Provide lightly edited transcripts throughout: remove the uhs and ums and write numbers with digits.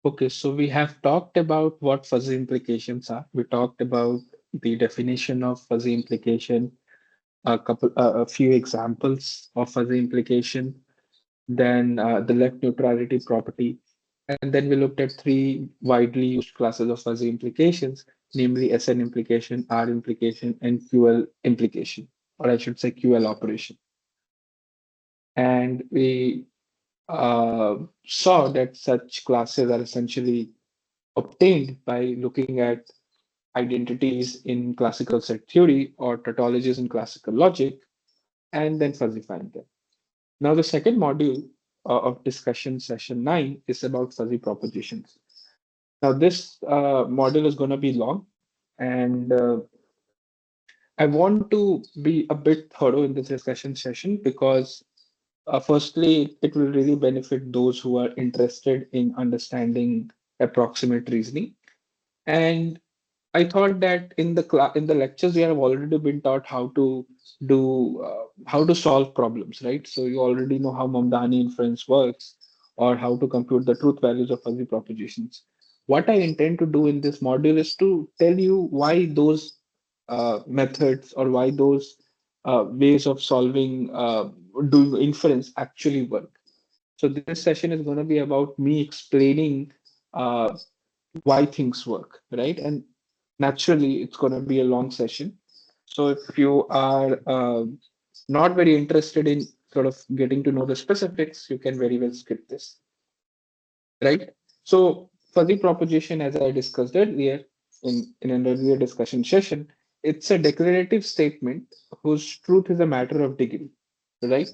Okay, so we have talked about what fuzzy implications are. We talked about the definition of fuzzy implication, a few examples of fuzzy implication, then the left neutrality property, and then we looked at three widely used classes of fuzzy implications, namely SN implication, R implication, and QL implication, or I should say QL operation. And we saw that such classes are essentially obtained by looking at identities in classical set theory or tautologies in classical logic, and then fuzzifying them. Now, the second module of discussion, session 9, is about fuzzy propositions. Now, this module is going to be long, and I want to be a bit thorough in this discussion session because, firstly, it will really benefit those who are interested in understanding approximate reasoning. And I thought that in the lectures we have already been taught how to solve problems, right? So you already know how Mamdani inference works or how to compute the truth values of fuzzy propositions. What I intend to do in this module is to tell you why those methods or why those ways of solving doing inference actually work. So this session is going to be about me explaining uh, why things work, right? And naturally, it's going to be a long session. So if you are not very interested in sort of getting to know the specifics, you can very well skip this, right? So fuzzy proposition, as I discussed earlier in an earlier discussion session, it's a declarative statement whose truth is a matter of degree, right?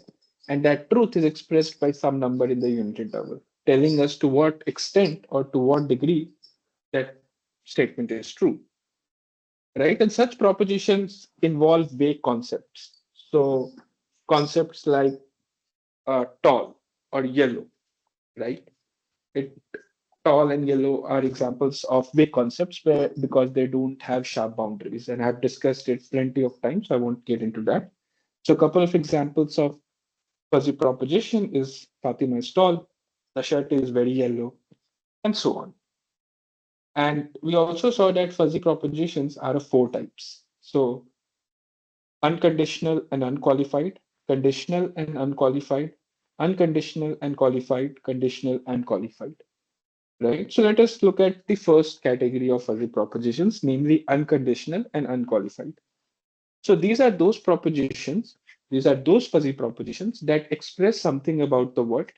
And that truth is expressed by some number in the unit interval, telling us to what extent or to what degree that statement is true, right? And such propositions involve vague concepts. So concepts like tall or yellow, right? It Tall and yellow are examples of vague concepts where because they don't have sharp boundaries, and I've discussed it plenty of times, so I won't get into that. So a couple of examples of fuzzy proposition is Fatima is tall, the shirt is very yellow, and so on. And we also saw that fuzzy propositions are of four types. So unconditional and unqualified, conditional and unqualified, unconditional and qualified, conditional and qualified. Right. So let us look at the first category of fuzzy propositions, namely unconditional and unqualified. So these are those fuzzy propositions that express something about the world,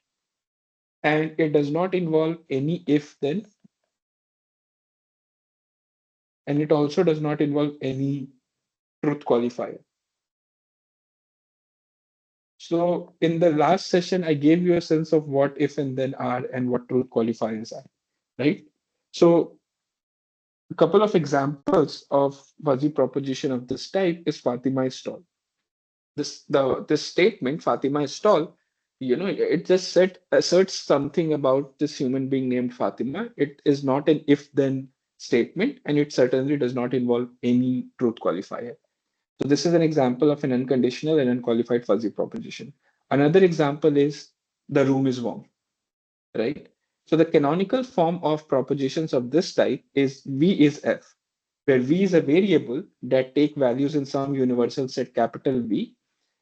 and it does not involve any if then, and it also does not involve any truth qualifier. So in the last session, I gave you a sense of what if and then are and what truth qualifiers are, right? So a couple of examples of fuzzy proposition of this type is Fatima is tall. This statement, Fatima is tall, it just asserts something about this human being named Fatima. It is not an if-then statement, and it certainly does not involve any truth qualifier. So this is an example of an unconditional and unqualified fuzzy proposition. Another example is the room is warm, right? So the canonical form of propositions of this type is V is F, where V is a variable that take values in some universal set capital V,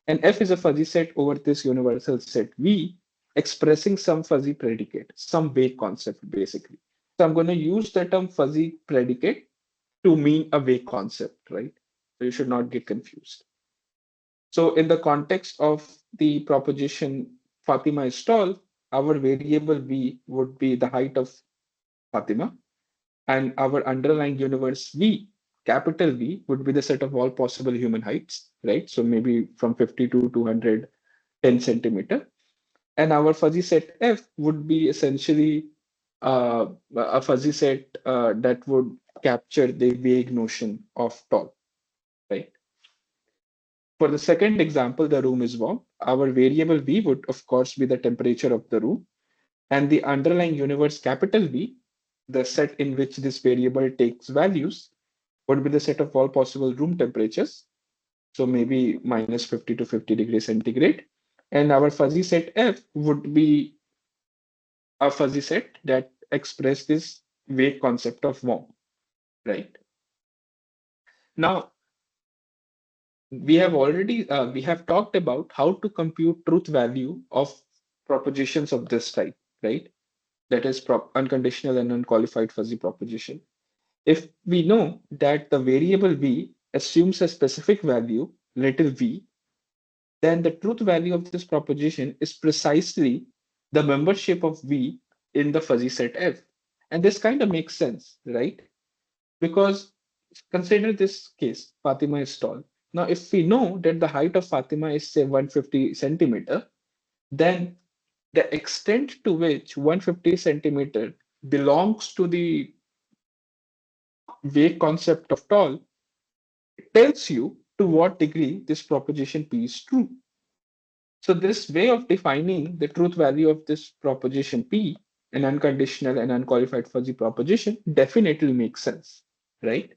and F is a fuzzy set over this universal set V, expressing some fuzzy predicate, some vague concept basically. So I'm going to use the term fuzzy predicate to mean a vague concept, right? So you should not get confused. So in the context of the proposition Fatima is tall, our variable V would be the height of Fatima, and our underlying universe V, capital V, would be the set of all possible human heights, right? So maybe from 50 to 210 centimeter. And our fuzzy set F would be essentially a fuzzy set that would capture the vague notion of tall, right? For the second example, the room is warm. Our variable V would, of course, be the temperature of the room. And the underlying universe, capital V, the set in which this variable takes values, would be the set of all possible room temperatures. So maybe minus 50 to 50 degrees centigrade. And our fuzzy set F would be a fuzzy set that express this vague concept of warm, right? Now, we have talked about how to compute truth value of propositions of this type, right? That is unconditional and unqualified fuzzy proposition. If we know that the variable v assumes a specific value, little v, then the truth value of this proposition is precisely the membership of v in the fuzzy set F. And this kind of makes sense, right? Because consider this case, Fatima is tall. Now, if we know that the height of Fatima is say 150 centimeter, then the extent to which 150 centimeter belongs to the vague concept of tall tells you to what degree this proposition P is true. So this way of defining the truth value of this proposition P, an unconditional and unqualified fuzzy proposition, definitely makes sense, right?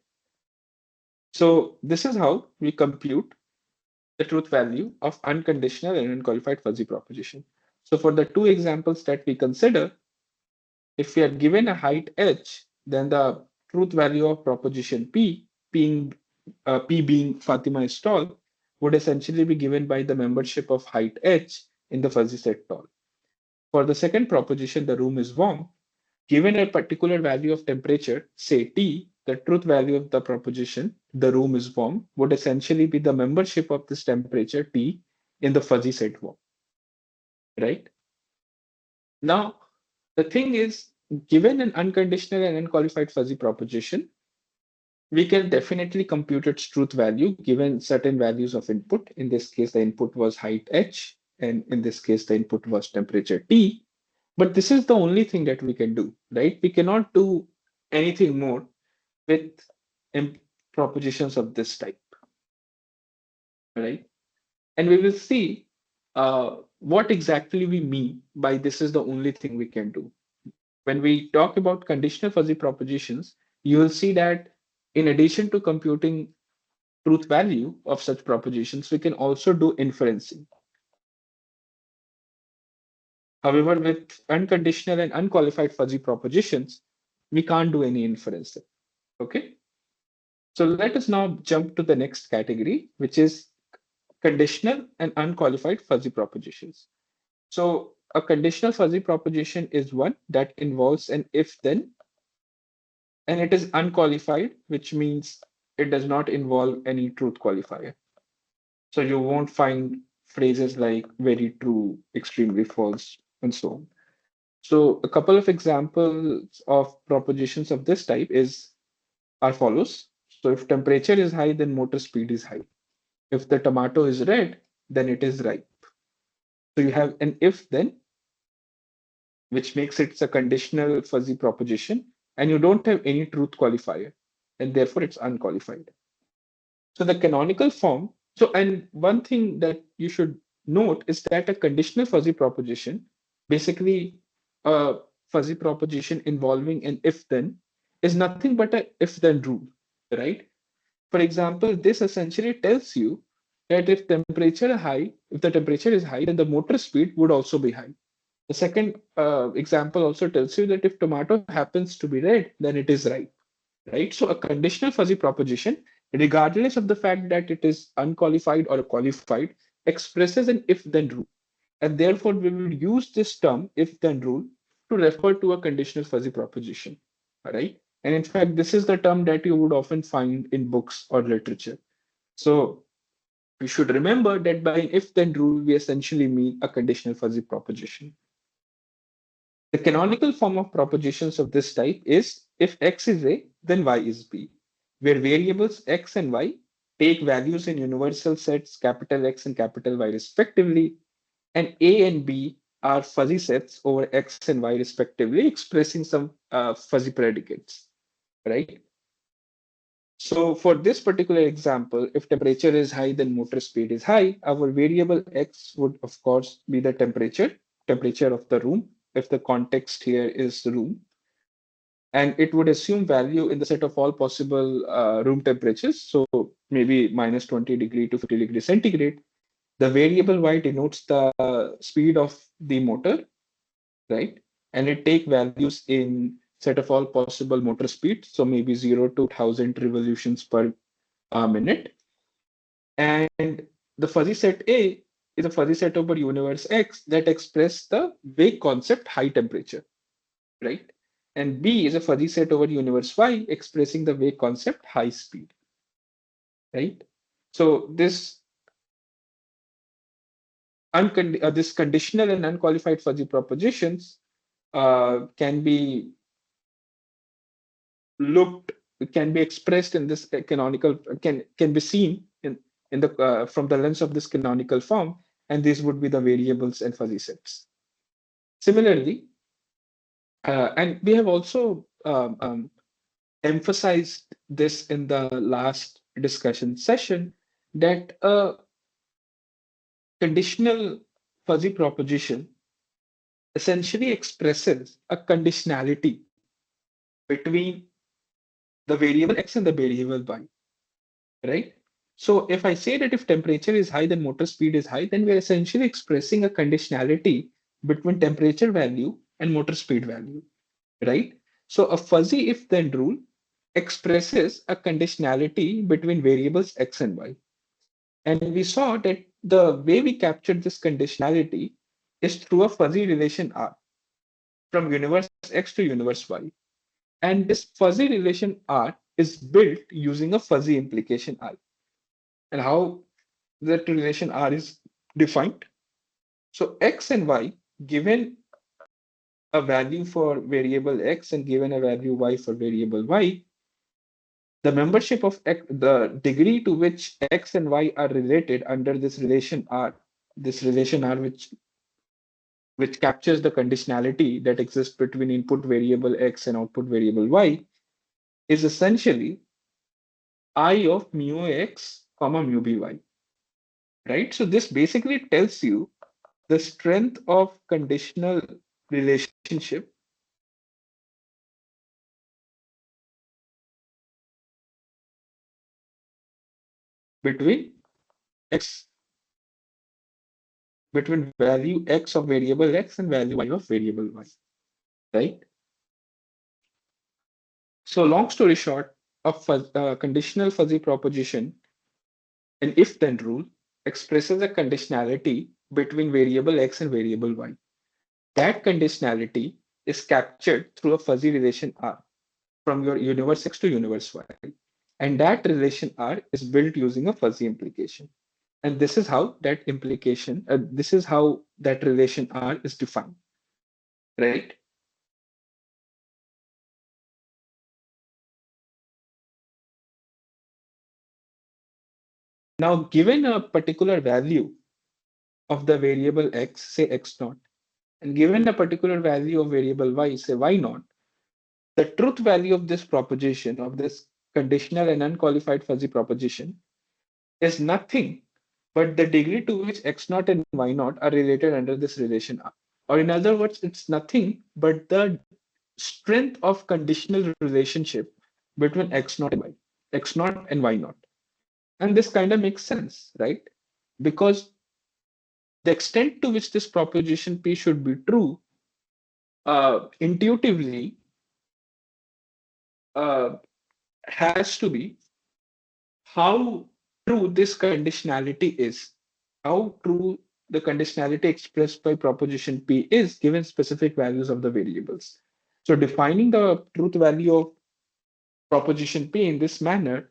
So this is how we compute the truth value of unconditional and unqualified fuzzy proposition. So for the two examples that we consider, if we are given a height h, then the truth value of proposition P being Fatima is tall, would essentially be given by the membership of height h in the fuzzy set tall. For the second proposition, the room is warm, given a particular value of temperature, say T, the truth value of the proposition, the room is warm, would essentially be the membership of this temperature T in the fuzzy set warm, right? Now, the thing is, given an unconditional and unqualified fuzzy proposition, we can definitely compute its truth value given certain values of input. In this case, the input was height h, and in this case, the input was temperature T. But this is the only thing that we can do, right? We cannot do anything more with propositions of this type, right? And we will see what exactly we mean by this is the only thing we can do. When we talk about conditional fuzzy propositions, you will see that in addition to computing truth value of such propositions, we can also do inferencing. However, with unconditional and unqualified fuzzy propositions, we can't do any inferencing. Okay. So let us now jump to the next category, which is conditional and unqualified fuzzy propositions. So a conditional fuzzy proposition is one that involves an if then, and it is unqualified, which means it does not involve any truth qualifier. So you won't find phrases like very true, extremely false, and so on. So a couple of examples of propositions of this type is are follows. So if temperature is high, then motor speed is high. If the tomato is red, then it is ripe. So you have an if then, which makes it a conditional fuzzy proposition, and you don't have any truth qualifier, and therefore it's unqualified. So the canonical form, so and one thing that you should note is that a conditional fuzzy proposition, basically a fuzzy proposition involving an if then, is nothing but a if then rule, right? For example, this essentially tells you that if the temperature is high, then the motor speed would also be high. The second example also tells you that if tomato happens to be red, then it is ripe, right? So a conditional fuzzy proposition, regardless of the fact that it is unqualified or qualified, expresses an if-then rule. And therefore, we will use this term if-then rule to refer to a conditional fuzzy proposition, all right? And in fact, this is the term that you would often find in books or literature. So we should remember that by an if-then rule, we essentially mean a conditional fuzzy proposition. The canonical form of propositions of this type is if x is a, then y is b, where variables x and y take values in universal sets capital X and capital Y respectively, and a and b are fuzzy sets over x and y respectively, expressing some fuzzy predicates, right? So for this particular example, if temperature is high, then motor speed is high. Our variable x would, of course, be the temperature of the room, if the context here is the room. And it would assume value in the set of all possible room temperatures. So maybe minus 20 degree to 50 degree centigrade. The variable y denotes the speed of the motor, right? and it take values in set of all possible motor speeds, so maybe 0 to 1000 revolutions per minute. And the fuzzy set A is a fuzzy set over universe X that express the wake concept high temperature, right? And B is a fuzzy set over universe Y expressing the wake concept high speed, right? So this conditional and unqualified fuzzy propositions can be looked can be expressed in this canonical can be seen in the from the lens of this canonical form, and these would be the variables and fuzzy sets. Similarly, and we have also emphasized this in the last discussion session, that a conditional fuzzy proposition essentially expresses a conditionality between the variable x and the variable y, right? So if I say that if temperature is high, then motor speed is high, then we're essentially expressing a conditionality between temperature value and motor speed value, right? So a fuzzy if then rule expresses a conditionality between variables x and y. And we saw that the way we captured this conditionality is through a fuzzy relation R from universe X to universe Y. And this fuzzy relation R is built using a fuzzy implication I. And how that relation R is defined? So X and Y, given a value for variable X and given a value Y for variable Y, the membership of X, the degree to which X and Y are related under this relation R which captures the conditionality that exists between input variable X and output variable Y, is essentially I of mu X comma mu by, right? So this basically tells you the strength of conditional relationship between X between value X of variable X and value Y of variable Y, right? So long story short, a conditional fuzzy proposition, an if-then rule, expresses a conditionality between variable X and variable Y. That conditionality is captured through a fuzzy relation R from your universe X to universe Y. And that relation R is built using a fuzzy implication. And this is how that relation R is defined, right? Now, given a particular value of the variable X, say X naught, and given a particular value of variable Y, say Y naught, the truth value of this proposition, of this conditional and unqualified fuzzy proposition, is nothing but the degree to which X naught and Y naught are related under this relation R. Or in other words, it's nothing but the strength of conditional relationship between X naught and Y naught. And this kind of makes sense, right? Because the extent to which this proposition P should be true, intuitively, uh, has to be how true this conditionality is, how true the conditionality expressed by proposition P is given specific values of the variables. So defining the truth value of proposition P in this manner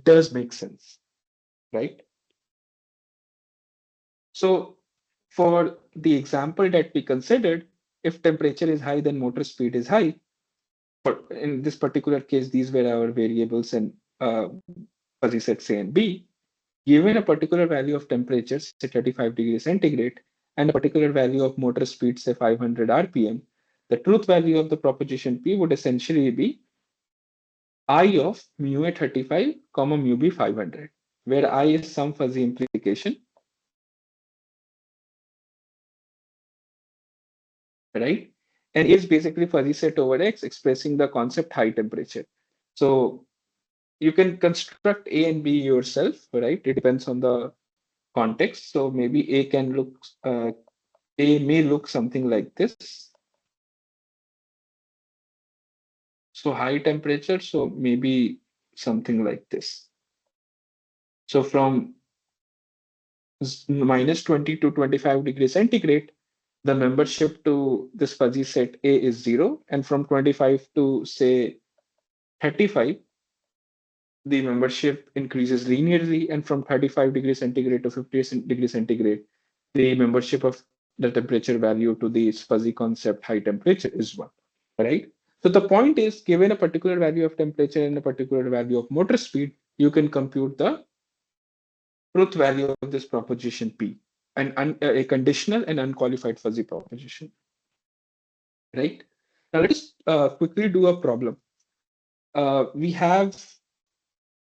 does make sense, right? So for the example that we considered, if temperature is high, then motor speed is high. For in this particular case, these were our variables and fuzzy sets A and B. Given a particular value of temperature, say 35 degrees centigrade, and a particular value of motor speed, say 500 RPM, the truth value of the proposition P would essentially be I of mu A 35, comma mu B 500, where I is some fuzzy implication, right? And A is basically fuzzy set over X expressing the concept high temperature. So you can construct A and B yourself, right? It depends on the context. So maybe A may look something like this. So high temperature, so maybe something like this. So from minus 20 to 25 degrees centigrade, the membership to this fuzzy set A is 0. And from 25 to say 35, the membership increases linearly. And from 35 degrees centigrade to 50 degrees centigrade, the membership of the temperature value to this fuzzy concept high temperature is 1, right? So the point is, given a particular value of temperature and a particular value of motor speed, you can compute the truth value of this proposition P, a conditional and unqualified fuzzy proposition, right? Now let us quickly do a problem. We have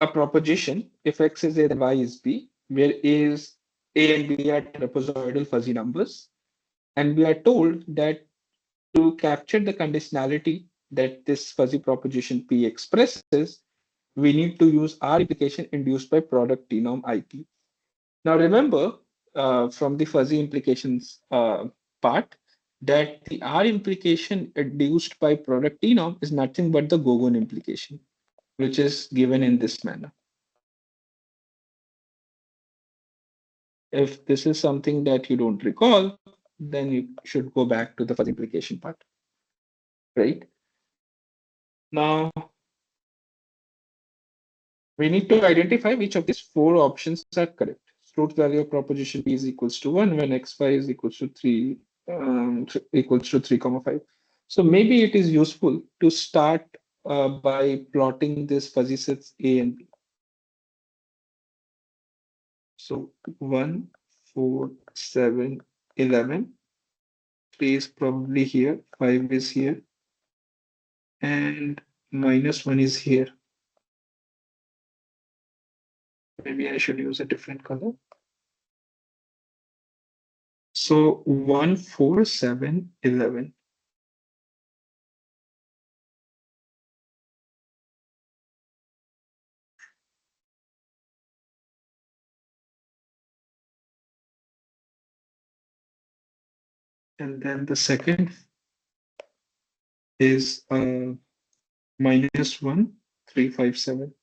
a proposition: if x is a, then y is b, where is a and b are trapezoidal fuzzy numbers, and we are told that to capture the conditionality that this fuzzy proposition P expresses, we need to use R implication induced by product T norm IP. Now remember, from the fuzzy implications part, that the R implication induced by product T norm is nothing but the Gogon implication, which is given in this manner. If this is something that you don't recall, then you should go back to the fuzzy implication part, right? Now, we need to identify which of these four options are correct. Truth value of proposition P is equals to 1 when xy is equals to 3, equals to 3 comma 5. So maybe it is useful to start by plotting this fuzzy sets A and B. So 1, 4, 7, 11. 3 is probably here, 5 is here, and minus 1 is here. Maybe I should use a different color. So 1, 4, 7, 11. And then the second is minus 1, 3, 5, 7.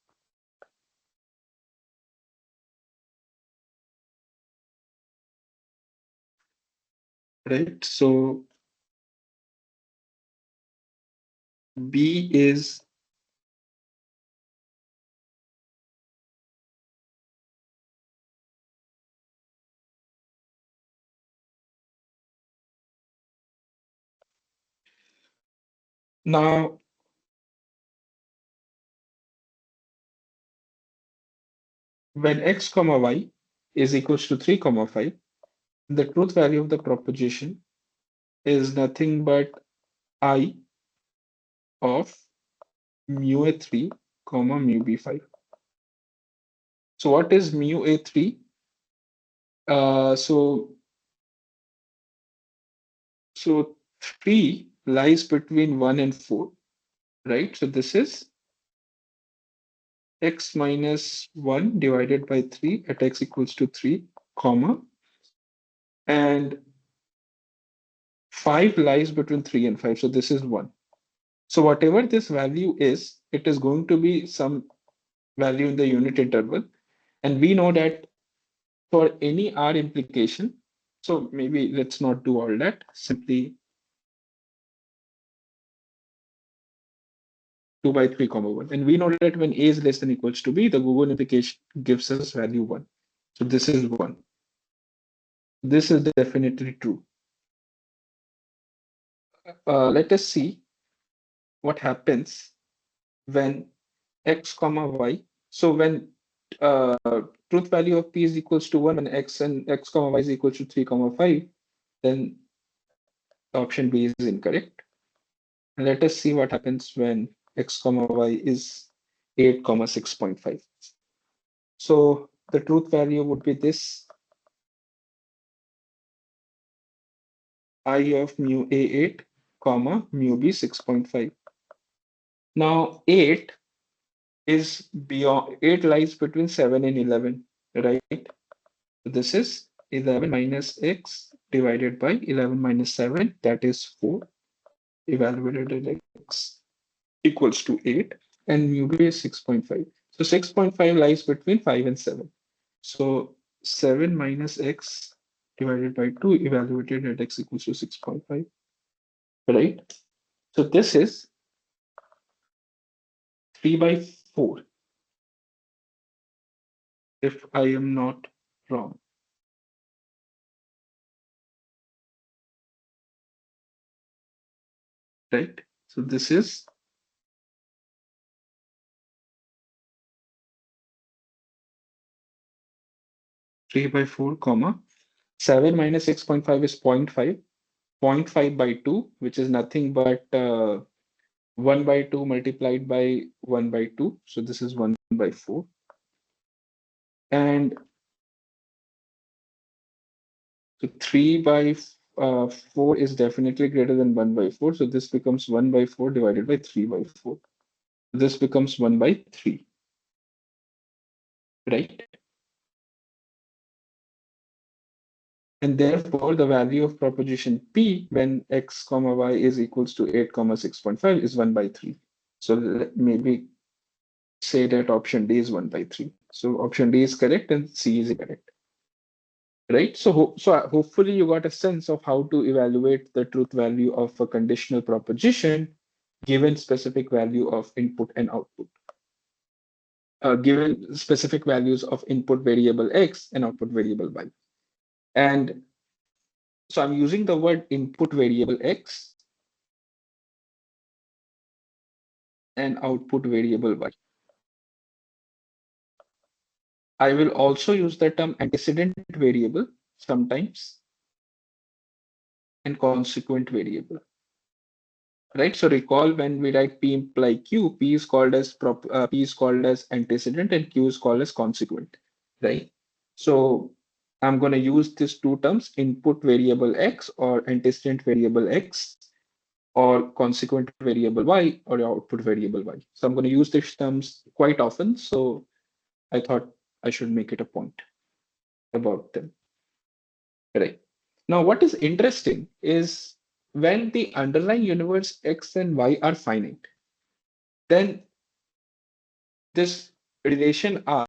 Right? So B is now when x comma y is equals to 3 comma 5, the truth value of the proposition is nothing but I of mu a3 comma mu b5. So what is mu a3? So 3 lies between 1 and 4, right? So this is x minus 1 divided by 3 at x equals to 3, comma, and 5 lies between 3 and 5. So this is 1. So whatever this value is, it is going to be some value in the unit interval. And we know that for any R implication, so maybe let's not do all that, simply 2 by 3 comma 1. And we know that when A is less than equals to B, the Gogon implication gives us value 1. So this is 1. This is definitely true. Let us see what happens when x comma y. So when uh, truth value of p is equals to 1 and x comma y is equals to 3 comma 5, then option B is incorrect. And let us see what happens when x comma y is 8 comma 6.5. So the truth value would be this: I of mu a8 comma mu b 6.5. Now 8 is beyond, 8 lies between 7 and 11, right? This is 11 minus x divided by 11 minus 7, that is 4, evaluated at x. equals to 8 and mu b is 6.5. So 6.5 lies between 5 and 7. So 7 minus x divided by 2 evaluated at x equals to 6.5, right? So this is 3 by 4 if I am not wrong, right? So this is 3 by 4 comma 7 minus 6.5 is 0.5, 0.5 by 2, which is nothing but 1 by 2 multiplied by 1 by 2. So this is 1 by 4. And so 3 by 4 is definitely greater than 1 by 4. So this becomes 1 by 4 divided by 3 by 4. This becomes 1 by 3, right? And therefore, the value of proposition P when x comma y is equals to 8 comma 6.5 is 1 by 3. So maybe say that option D is 1 by 3. So option D is correct and C is incorrect, right? So hopefully you got a sense of how to evaluate the truth value of a conditional proposition given specific value of input and output, given specific values of input variable x and output variable y. And so I'm using the word input variable x and output variable y. I will also use the term antecedent variable sometimes and consequent variable. Right. So recall when we write P imply Q, P is called as antecedent and Q is called as consequent. Right. So I'm going to use these two terms, input variable X or antecedent variable X or consequent variable Y or output variable Y. So I'm going to use these terms quite often. So I thought I should make it a point about them. Right. Now, what is interesting is when the underlying universe X and Y are finite, then this relation R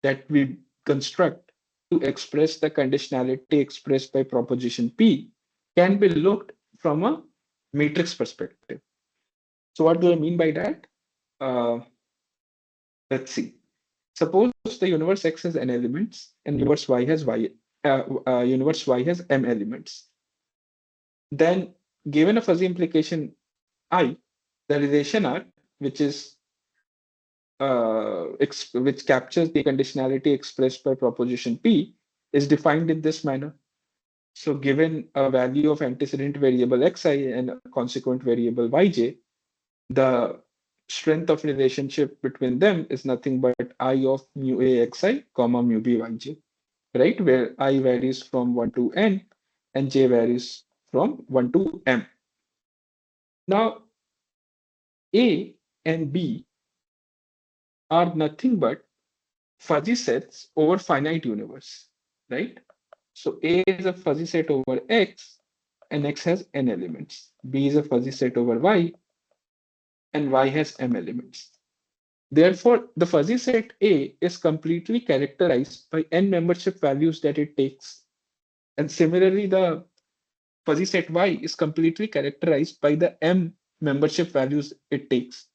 that we construct to express the conditionality expressed by proposition P can be looked from a matrix perspective. So what do I mean by that? Uh, let's see. Suppose the universe X has n elements and universe Y has m elements. Then given a fuzzy implication I, the relation R, which is which captures the conditionality expressed by proposition P, is defined in this manner. So given a value of antecedent variable xi and a consequent variable yj, the strength of relationship between them is nothing but I of mu a xi comma mu b yj, right? Where I varies from 1 to n and j varies from 1 to m. Now, A and B are nothing but fuzzy sets over finite universe, right? So A is a fuzzy set over X and X has n elements. B is a fuzzy set over Y and Y has m elements. Therefore, the fuzzy set A is completely characterized by n membership values that it takes. And similarly, the fuzzy set Y is completely characterized by the m membership values it takes.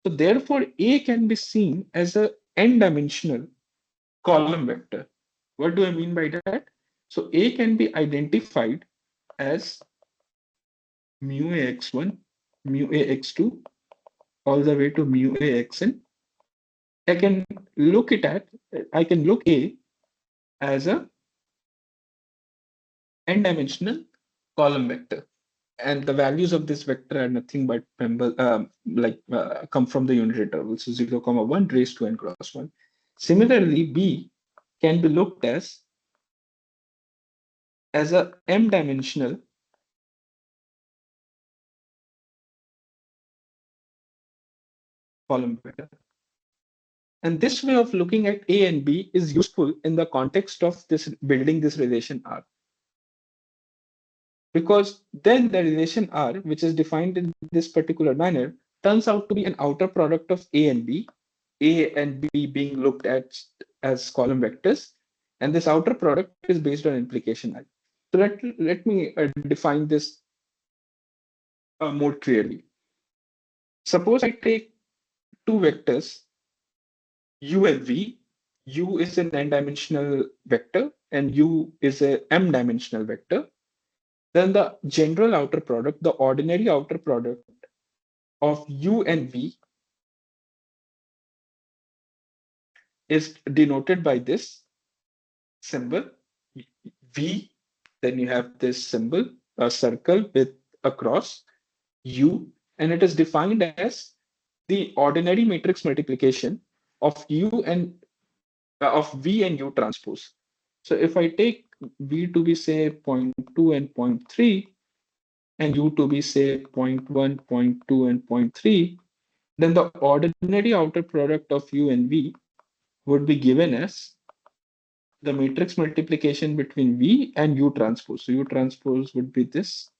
So therefore, A can be seen as a n-dimensional column vector. What do I mean by that? So A can be identified as mu A x1, mu A x2, all the way to mu A xn. I can I can look A as a n-dimensional column vector. And the values of this vector are nothing but come from the unit interval. So 0, comma 1 raised to n cross 1. Similarly, B can be looked as a m-dimensional column vector. And this way of looking at A and B is useful in the context of this building this relation R. because then the relation R, which is defined in this particular manner, turns out to be an outer product of A and B being looked at as column vectors, and this outer product is based on implication I. So let me define this more clearly. Suppose I take two vectors, U and V. U is an n-dimensional vector, and U is a m-dimensional vector. Then the general outer product, the ordinary outer product of U and V is denoted by this symbol V. Then you have this symbol, a circle with a cross, U, and it is defined as the ordinary matrix multiplication of U and of V and U transpose. So if I take V to be say zero point 0.2 and zero point 0.3 and U to be say zero point 0.1, zero point 0.2 and zero point 0.3, then the ordinary outer product of U and V would be given as the matrix multiplication between V and U transpose. So U transpose would be this,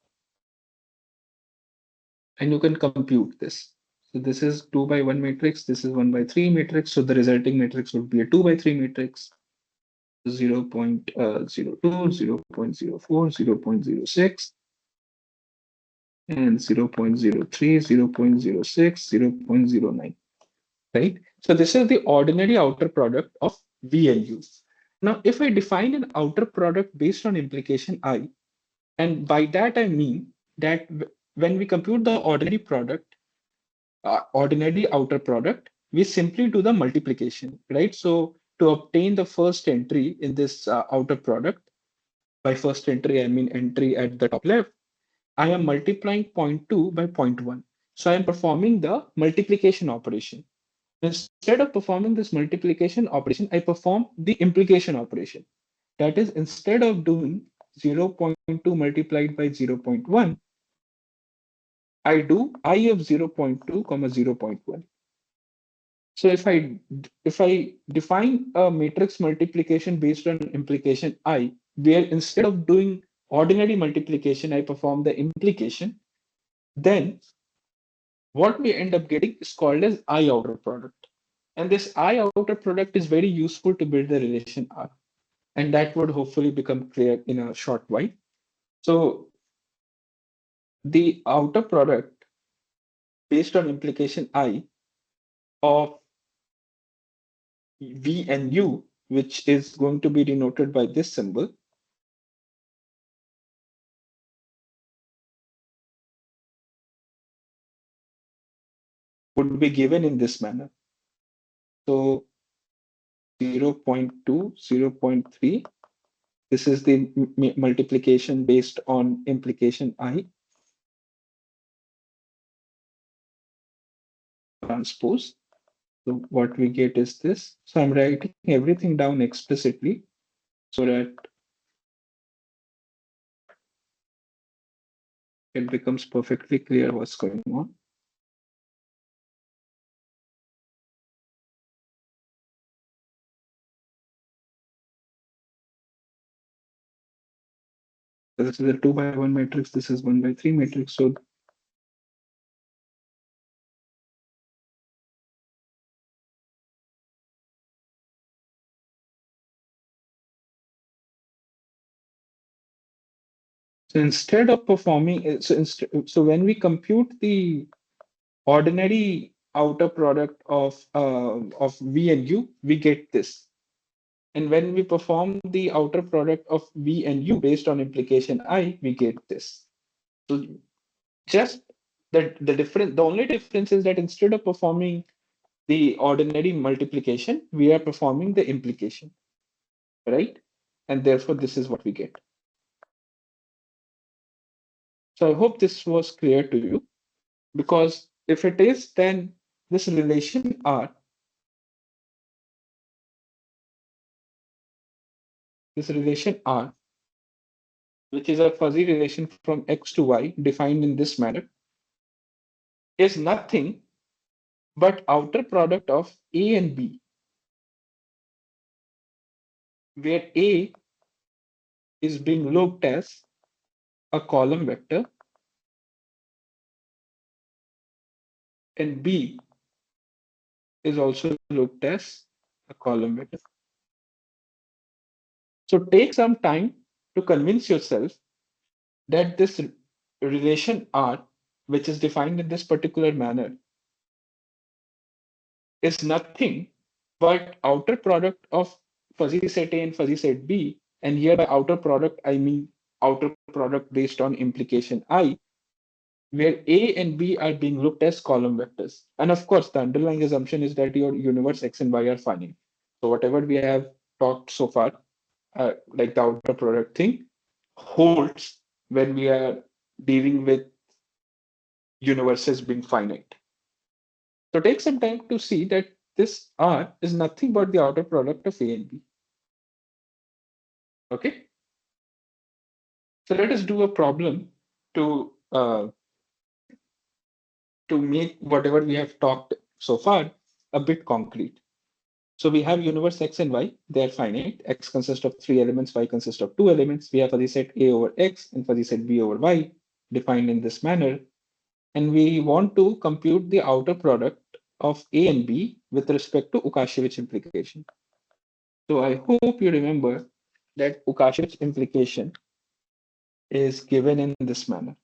and you can compute this. So this is 2 by 1 matrix, this is 1 by 3 matrix. So the resulting matrix would be a 2 by 3 matrix, 0 0.02, 0 0.04, 0 0.06, and 0 0.03, 0 0.06, 0 0.09, right? So this is the ordinary outer product of V and U. Now, if I define an outer product based on implication I, and by that I mean that when we compute the ordinary outer product, we simply do the multiplication, right? So to obtain the first entry in this outer product, by first entry, I mean entry at the top left, I am multiplying zero point 0.2 by zero point 0.1. So I am performing the multiplication operation. Instead of performing this multiplication operation, I perform the implication operation. That is, instead of doing 0.2 multiplied by 0.1, I do I of 0.2 comma 0.1. So if I define a matrix multiplication based on implication I, where instead of doing ordinary multiplication, I perform the implication, then what we end up getting is called as I outer product. And this I outer product is very useful to build the relation R. And that would hopefully become clear in a short while. So the outer product based on implication I of V and U, which is going to be denoted by this symbol, would be given in this manner. So 0 0.2, 0 0.3, this is the multiplication based on implication I transpose. So what we get is this. So I'm writing everything down explicitly so that it becomes perfectly clear what's going on. So this is a 2 by 1 matrix. This is 1 by 3 matrix. So instead of performing, so when we compute the ordinary outer product of V and U, we get this. And when we perform the outer product of V and U based on implication I, we get this. So just the only difference is that instead of performing the ordinary multiplication, we are performing the implication, right? And therefore, this is what we get. So I hope this was clear to you, because if it is, then this relation R, which is a fuzzy relation from X to Y defined in this manner, is nothing but outer product of A and B, where A is being looked as a column vector and B is also looked as a column vector. So take some time to convince yourself that this relation R, which is defined in this particular manner, is nothing but outer product of fuzzy set A and fuzzy set B. And here by outer product, I mean outer product based on implication I, where A and B are being looked as column vectors. And of course, the underlying assumption is that your universe X and Y are finite. So whatever we have talked so far, like the outer product thing, holds when we are dealing with universes being finite. So take some time to see that this R is nothing but the outer product of A and B. Okay. So let us do a problem to uh, to make whatever we have talked so far a bit concrete. So we have universe X and Y, they are finite. X consists of three elements, Y consists of two elements. We have fuzzy set A over X and fuzzy set B over Y defined in this manner. And we want to compute the outer product of A and B with respect to Ukashevich implication. So I hope you remember that Ukashevich implication is given in this manner,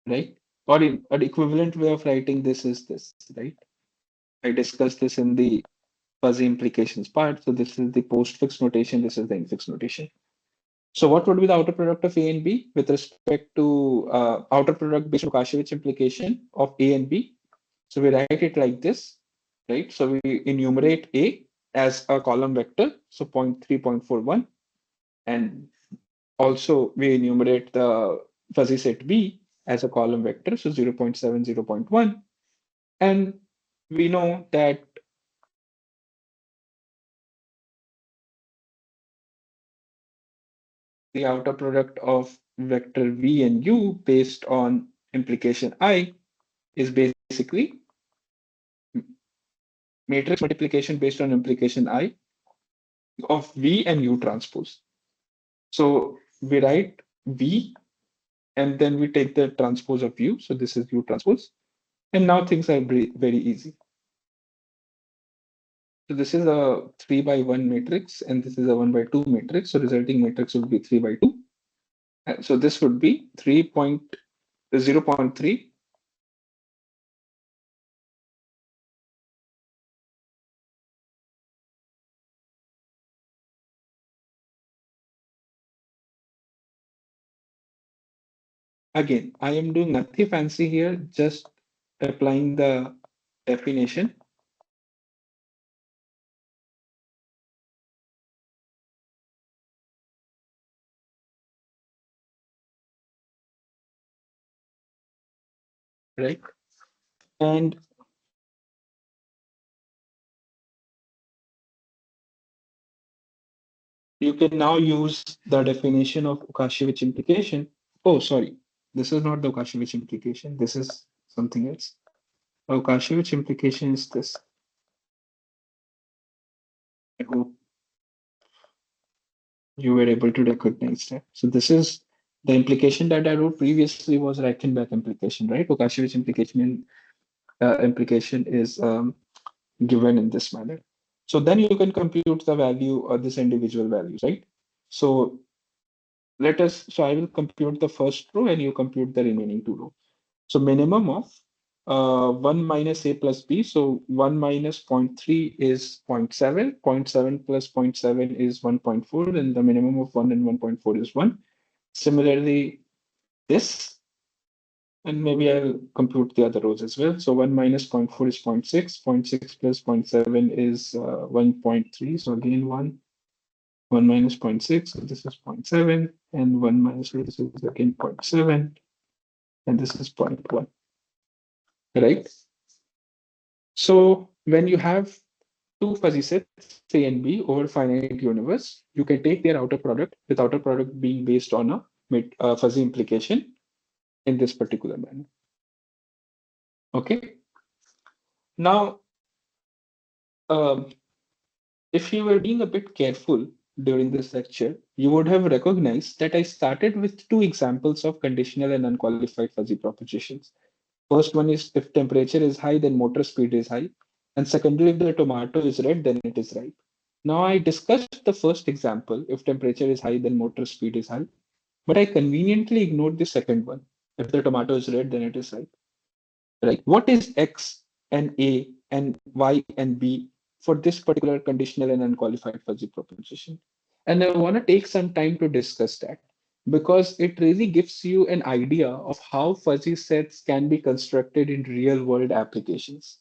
right? Or in an equivalent way of writing this is this, right? I discussed this in the fuzzy implications part. So this is the postfix notation, this is the infix notation. So what would be the outer product of A and B with respect to outer product based on Lukashevich implication of A and B? So we write it like this, right? So we enumerate A as a column vector, so 0.3, 0.41, and also we enumerate the fuzzy set B as a column vector, so 0.7, 0.1, and we know that the outer product of vector V and U based on implication I is basically matrix multiplication based on implication I of V and U transpose. So we write V and then we take the transpose of U. So this is U transpose. And now things are very easy. So this is a 3 by 1 matrix and this is a 1 by 2 matrix. So resulting matrix would be 3 by 2. And so this would be 0.3. Again, I am doing nothing fancy here, just applying the definition. Right? And you can now use the definition of Ukashevich implication. Oh, sorry. This is not the Ukashevich implication. This is something else. The Ukashevich implication is this. I hope you were able to recognize that. So this is the implication that I wrote previously was Reichenbach implication, right? Ukashevich implication is given in this manner. So then you can compute the value of this individual values, right? So so I will compute the first row and you compute the remaining two rows. So minimum of 1 minus a plus b. So 1 minus 0.3 is 0.7. 0.7 plus 0.7 is 1.4. And the minimum of 1 and 1.4 is 1. Similarly, this, and maybe I'll compute the other rows as well. So 1 minus 0.4 is 0.6. 0.6 plus 0.7 is 1.3. So again, 1 minus 0.6, so this is 0.7, and 1 minus this is again 0.7, and this is 0.1, right? So when you have two fuzzy sets, A and B, over finite universe, you can take their outer product, with outer product being based on a fuzzy implication in this particular manner. Okay. Now, um, if you were being a bit careful, during this lecture, you would have recognized that I started with two examples of conditional and unqualified fuzzy propositions. First one is if temperature is high, then motor speed is high. And secondly, if the tomato is red, then it is ripe. Now, I discussed the first example, if temperature is high, then motor speed is high. But I conveniently ignored the second one. If the tomato is red, then it is ripe. Right? What is X and A and Y and B for this particular conditional and unqualified fuzzy proposition? And I want to take some time to discuss that because it really gives you an idea of how fuzzy sets can be constructed in real world applications.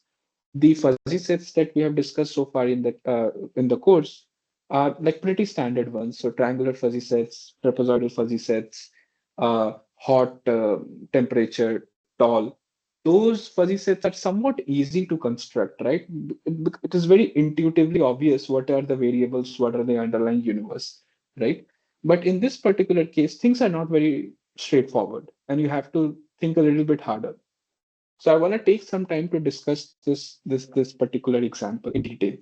The fuzzy sets that we have discussed so far in the course are like pretty standard ones. So triangular fuzzy sets, trapezoidal fuzzy sets, hot, temperature, tall. Those fuzzy sets are somewhat easy to construct, right? It is very intuitively obvious what are the variables, what are the underlying universe, right? But in this particular case, things are not very straightforward, and you have to think a little bit harder. So I want to take some time to discuss this particular example in detail.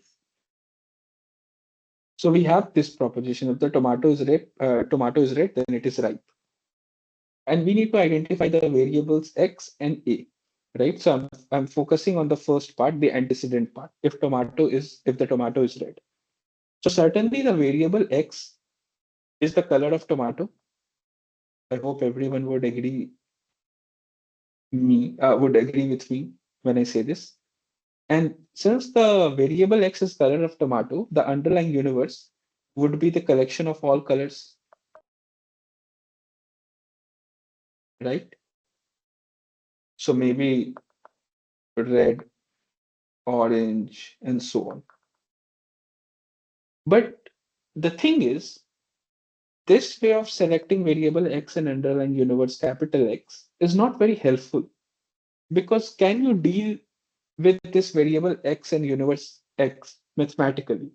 So we have this proposition: if the tomato is red, then it is ripe, and we need to identify the variables x and a, right? So I'm focusing on the first part, the antecedent part. If the tomato is red, so certainly the variable x is the color of tomato. I hope everyone would agree with me when I say this. And since the variable x is color of tomato, the underlying universe would be the collection of all colors, right? So maybe red, orange, and so on. But the thing is, this way of selecting variable x and underlying universe capital X is not very helpful because can you deal with this variable x and universe x mathematically?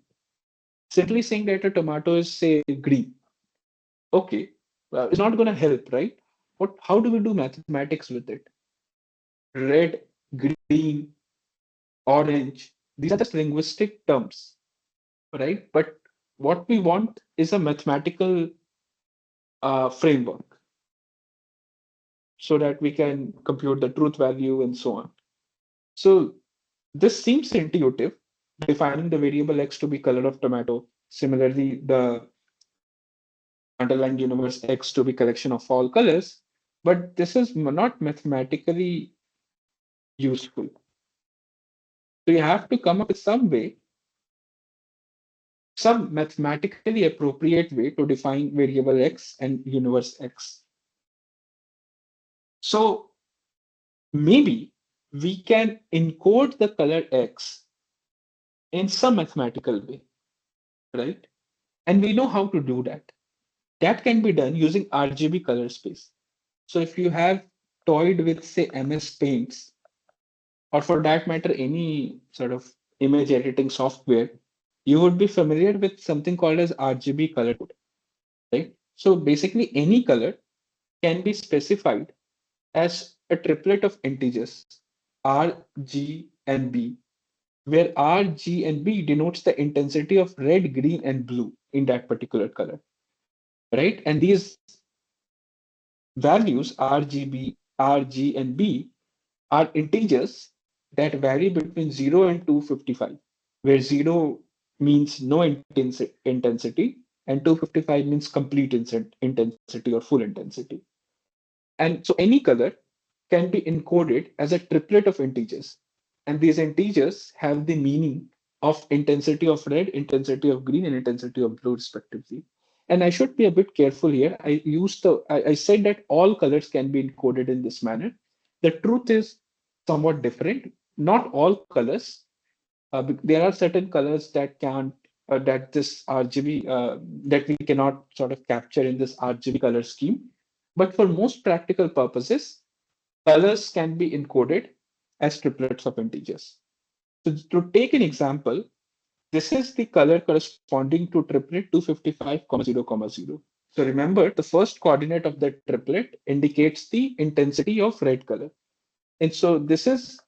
Simply saying that a tomato is, say, green. Okay, it's not going to help, right? How do we do mathematics with it? Red, green, orange, these are just linguistic terms, right? But what we want is a mathematical framework so that we can compute the truth value and so on. So this seems intuitive, defining the variable x to be color of tomato. Similarly, the underlying universe x to be collection of all colors. But this is not mathematically useful. So you have to come up with some way, some mathematically appropriate way to define variable x and universe x. So maybe we can encode the color x in some mathematical way, right? And we know how to do that. That can be done using RGB color space. So if you have toyed with, say, MS Paints, or for that matter, any sort of image editing software, you would be familiar with something called as RGB color code, right? So basically, any color can be specified as a triplet of integers, R, G, and B, where R, G, and B denotes the intensity of red, green, and blue in that particular color, right? And these values R, G, and B are integers that vary between 0 and 255, where 0 means no intensity and 255 means complete intensity or full intensity. And so any color can be encoded as a triplet of integers. And these integers have the meaning of intensity of red, intensity of green, and intensity of blue, respectively. And I should be a bit careful here. I said that all colors can be encoded in this manner. The truth is somewhat different. Not all colors. There are certain colors that can't that this RGB that we cannot sort of capture in this RGB color scheme. But for most practical purposes, colors can be encoded as triplets of integers. So to take an example, this is the color corresponding to triplet 255, 0, 0. So remember, the first coordinate of the triplet indicates the intensity of red color. And so this is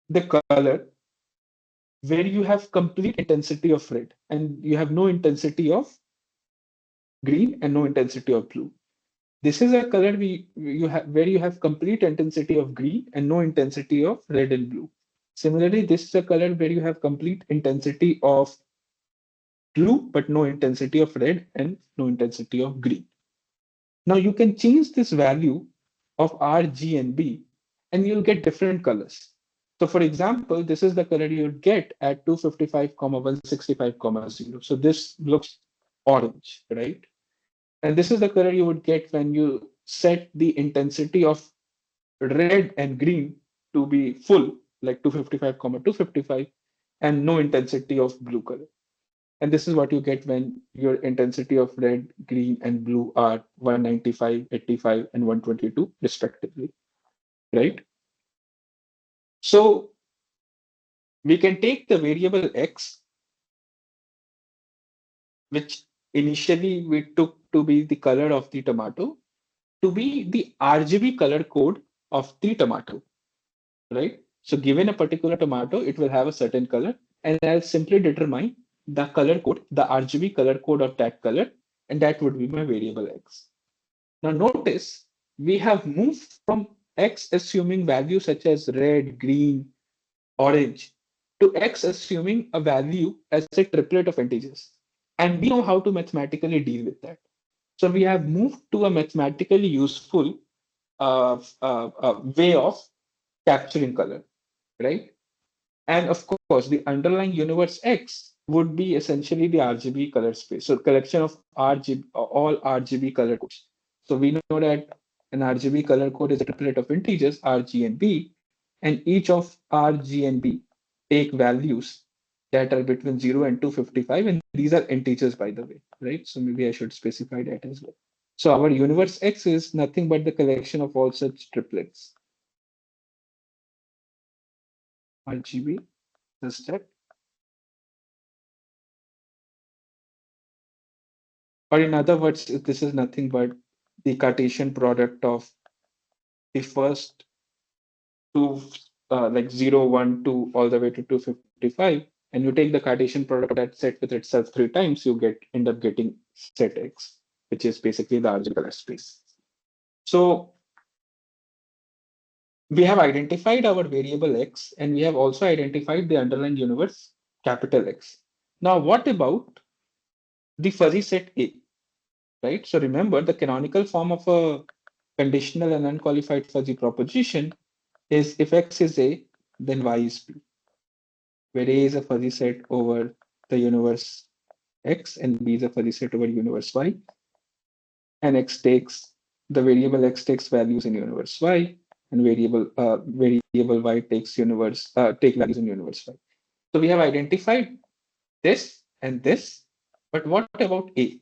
the color where you have complete intensity of red and you have no intensity of green and no intensity of blue. This is a color you have where you have complete intensity of green and no intensity of red and blue. Similarly, this is a color where you have complete intensity of blue but no intensity of red and no intensity of green. Now you can change this value of R, G, and B, and you'll get different colors. So for example, this is the color you would get at 255, 165, 0. So this looks orange, right? And this is the color you would get when you set the intensity of red and green to be full, like 255, 255, and no intensity of blue color. And this is what you get when your intensity of red, green, and blue are 195, 85, and 122, respectively, right? So we can take the variable x, which initially we took to be the color of the tomato, to be the RGB color code of the tomato, right? So given a particular tomato, it will have a certain color, and I'll simply determine the color code, the RGB color code of that color, and that would be my variable x. Now notice we have moved from x assuming values such as red, green, orange to x assuming a value as a triplet of integers. And we know how to mathematically deal with that. So we have moved to a mathematically useful way of capturing color, right? And of course, the underlying universe X would be essentially the RGB color space. So collection of RGB, all RGB color codes. So we know that an RGB color code is a triplet of integers R, G, and B, and each of R, G, and B take values that are between 0 and 255, and these are integers, by the way, right? So maybe I should specify that as well. So our universe X is nothing but the collection of all such triplets. RGB, just that. Or in other words, this is nothing but the Cartesian product of the first two, like 0, 1, 2, all the way to 255, and you take the Cartesian product of that set with itself three times, you end up getting set X, which is basically the RGB color space. So we have identified our variable X, and we have also identified the underlying universe, capital X. Now, what about the fuzzy set A? Right? So remember, the canonical form of a conditional and unqualified fuzzy proposition is if X is A, then Y is B, where A is a fuzzy set over the universe X and B is a fuzzy set over universe Y, and the variable X takes values in universe Y, and variable Y take values in universe Y. So we have identified this and this, but what about A?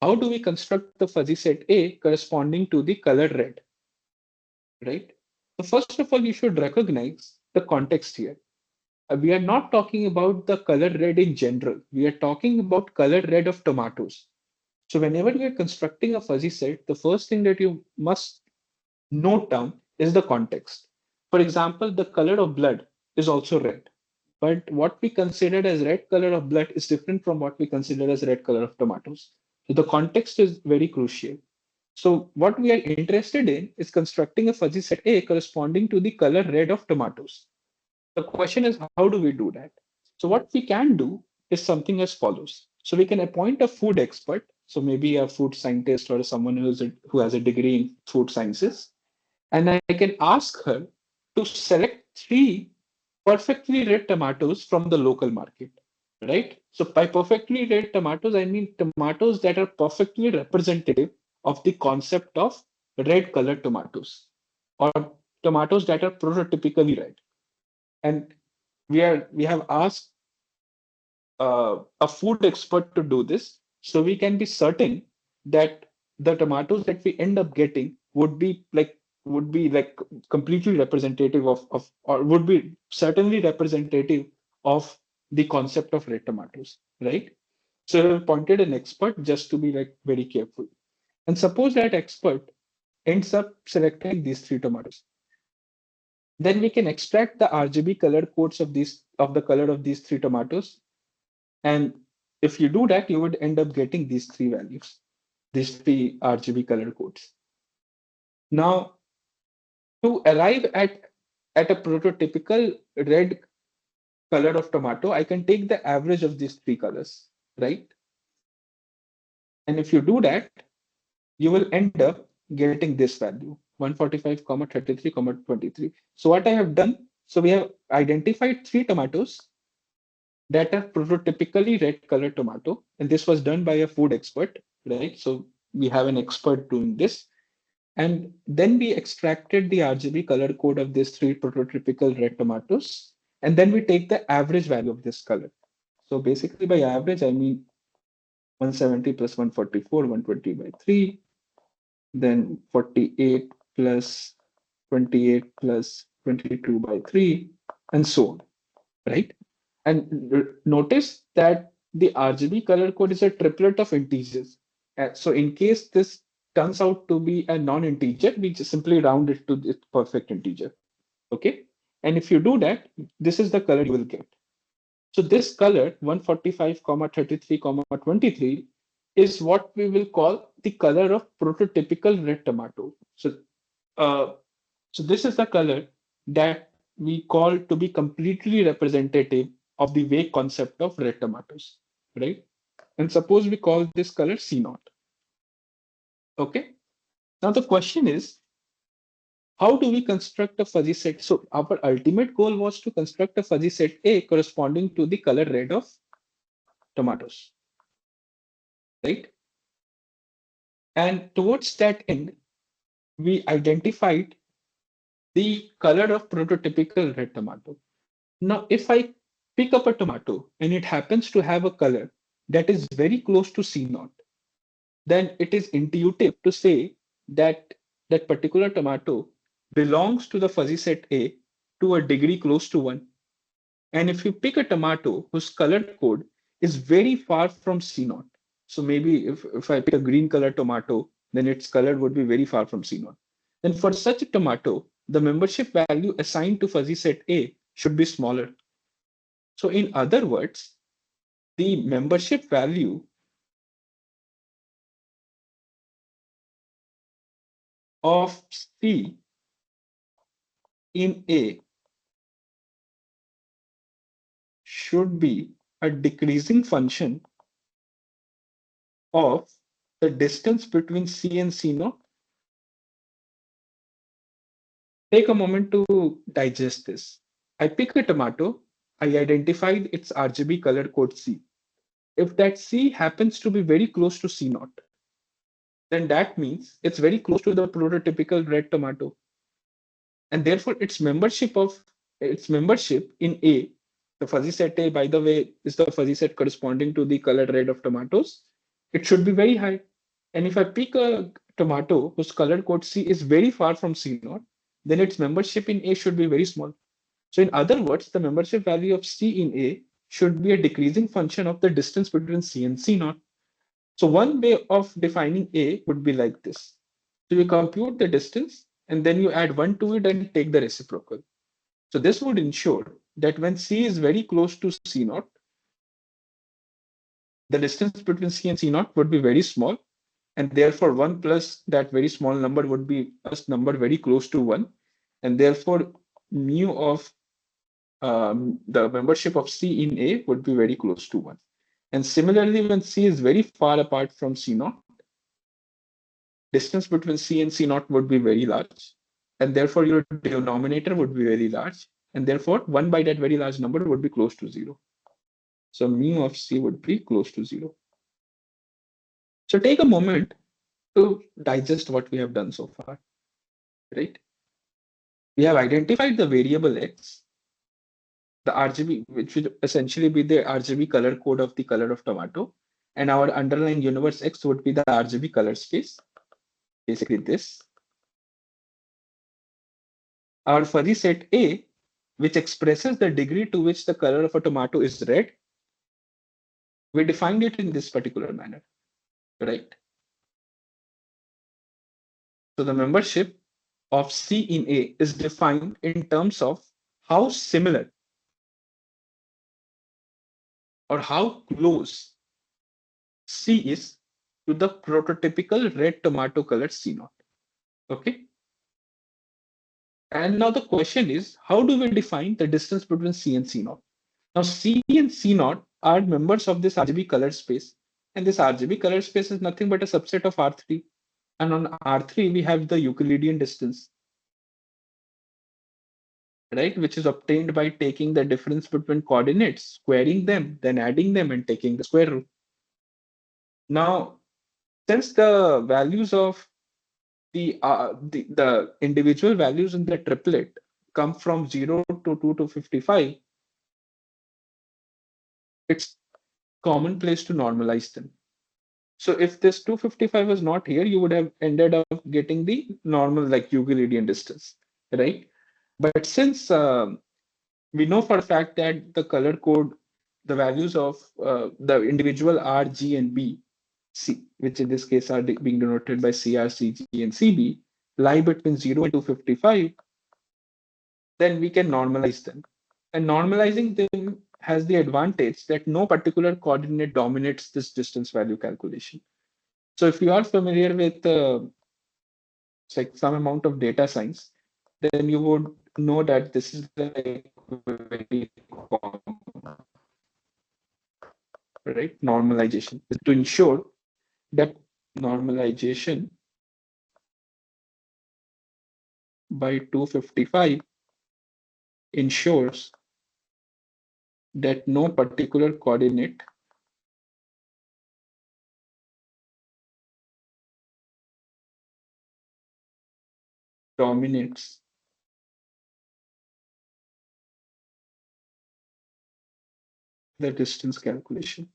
How do we construct the fuzzy set A corresponding to the color red, right? So first of all, you should recognize the context here. We are not talking about the color red in general. We are talking about color red of tomatoes. So whenever you are constructing a fuzzy set, the first thing that you must note down is the context. For example, the color of blood is also red. But what we consider as red color of blood is different from what we consider as red color of tomatoes. So the context is very crucial. So what we are interested in is constructing a fuzzy set A corresponding to the color red of tomatoes. The question is, how do we do that? So what we can do is something as follows. So we can appoint a food expert, so maybe a food scientist or someone who has a degree in food sciences, and I can ask her to select three perfectly red tomatoes from the local market, right? So by perfectly red tomatoes, I mean tomatoes that are perfectly representative of the concept of red colored tomatoes or tomatoes that are prototypically red. And we have asked a food expert to do this, so we can be certain that the tomatoes that we end up getting would be like completely representative of or would be certainly representative of the concept of red tomatoes, right? So we appointed an expert just to be like very careful. And suppose that expert ends up selecting these three tomatoes. Then we can extract the RGB color codes of the color of these three tomatoes. And if you do that, you would end up getting these three values, these three RGB color codes. Now, to arrive at a prototypical red color of tomato, I can take the average of these three colors, right? And if you do that, you will end up getting this value 145, 33, 23. So what I have done, so we have identified three tomatoes that are prototypically red color tomato, and this was done by a food expert, right? So we have an expert doing this. And then we extracted the RGB color code of these three prototypical red tomatoes. And then we take the average value of this color. So basically by average, I mean 170 plus 144, 120 by 3, then 48 plus 28 plus 22 by 3, and so on, right? And notice that the RGB color code is a triplet of integers. So in case this turns out to be a non-integer, we just simply round it to its perfect integer. Okay. And if you do that, this is the color you will get. So this color 145, 33, 23 is what we will call the color of prototypical red tomato. Uh, so this is the color that we call to be completely representative of the vague concept of red tomatoes, right? And suppose we call this color C naught. Okay. Now the question is, how do we construct a fuzzy set? So our ultimate goal was to construct a fuzzy set A corresponding to the color red of tomatoes, right? And towards that end, we identified the color of prototypical red tomato. Now, if I pick up a tomato and it happens to have a color that is very close to C naught, then it is intuitive to say that that particular tomato belongs to the fuzzy set A to a degree close to 1. And if you pick a tomato whose color code is very far from C naught, so maybe if I pick a green color tomato, then its color would be very far from C naught. Then for such a tomato, the membership value assigned to fuzzy set A should be smaller. So in other words, the membership value of C in A should be a decreasing function of the distance between C and C naught. Take a moment to digest this. I pick a tomato, I identified its RGB color code C. If that C happens to be very close to C naught, then that means it's very close to the prototypical red tomato. And therefore its membership in A, the fuzzy set A, by the way, is the fuzzy set corresponding to the color red of tomatoes. It should be very high. And if I pick a tomato whose color code C is very far from C naught, then its membership in A should be very small. So in other words, the membership value of C in A should be a decreasing function of the distance between C and C naught. So one way of defining A would be like this. So you compute the distance and then you add 1 to it and take the reciprocal. So this would ensure that when C is very close to C naught, the distance between C and C naught would be very small. And therefore 1 plus that very small number would be a number very close to 1. And therefore mu of the membership of C in A would be very close to 1. And similarly, when C is very far apart from C naught, distance between C and C naught would be very large. And therefore, your denominator would be very large. And therefore, 1 by that very large number would be close to 0. So mu of C would be close to 0. So take a moment to digest what we have done so far, right? We have identified the variable X, the RGB, which would essentially be the RGB color code of the color of tomato. And our underlying universe X would be the RGB color space, basically this. Our fuzzy set A, which expresses the degree to which the color of a tomato is red, we defined it in this particular manner, right? So the membership of C in A is defined in terms of how similar or how close C is to the prototypical red tomato colored C naught. Okay. And now the question is, how do we define the distance between C and C naught? Now, C and C naught are members of this RGB color space. And this RGB color space is nothing but a subset of R3. And on R3, we have the Euclidean distance, right? Which is obtained by taking the difference between coordinates, squaring them, then adding them and taking the square root. Now, since the values of the individual values in the triplet come from 0 to 2 to 55, it's commonplace to normalize them. So if this 255 was not here, you would have ended up getting the normal like Euclidean distance, right? But since we know for a fact that the color code, the values of the individual R, G, and B, C, which in this case are being denoted by CR, CG, and CB, lie between 0 and 255, then we can normalize them. And normalizing them has the advantage that no particular coordinate dominates this distance value calculation. So if you are familiar with like some amount of data science, then you would know that this is like very common, right? Normalization to ensure that normalization by 255 ensures that no particular coordinate dominates the distance calculation.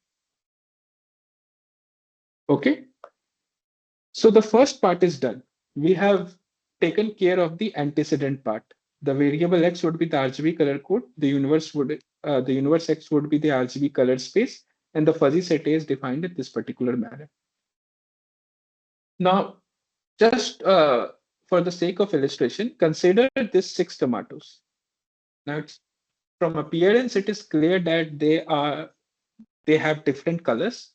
Okay, so the first part is done. We have taken care of the antecedent part. The variable x would be the RGB color code. The universe x would be the RGB color space, and the fuzzy set A is defined in this particular manner. Now, just for the sake of illustration, consider this 6 tomatoes. Now, from appearance, it is clear that they have different colors.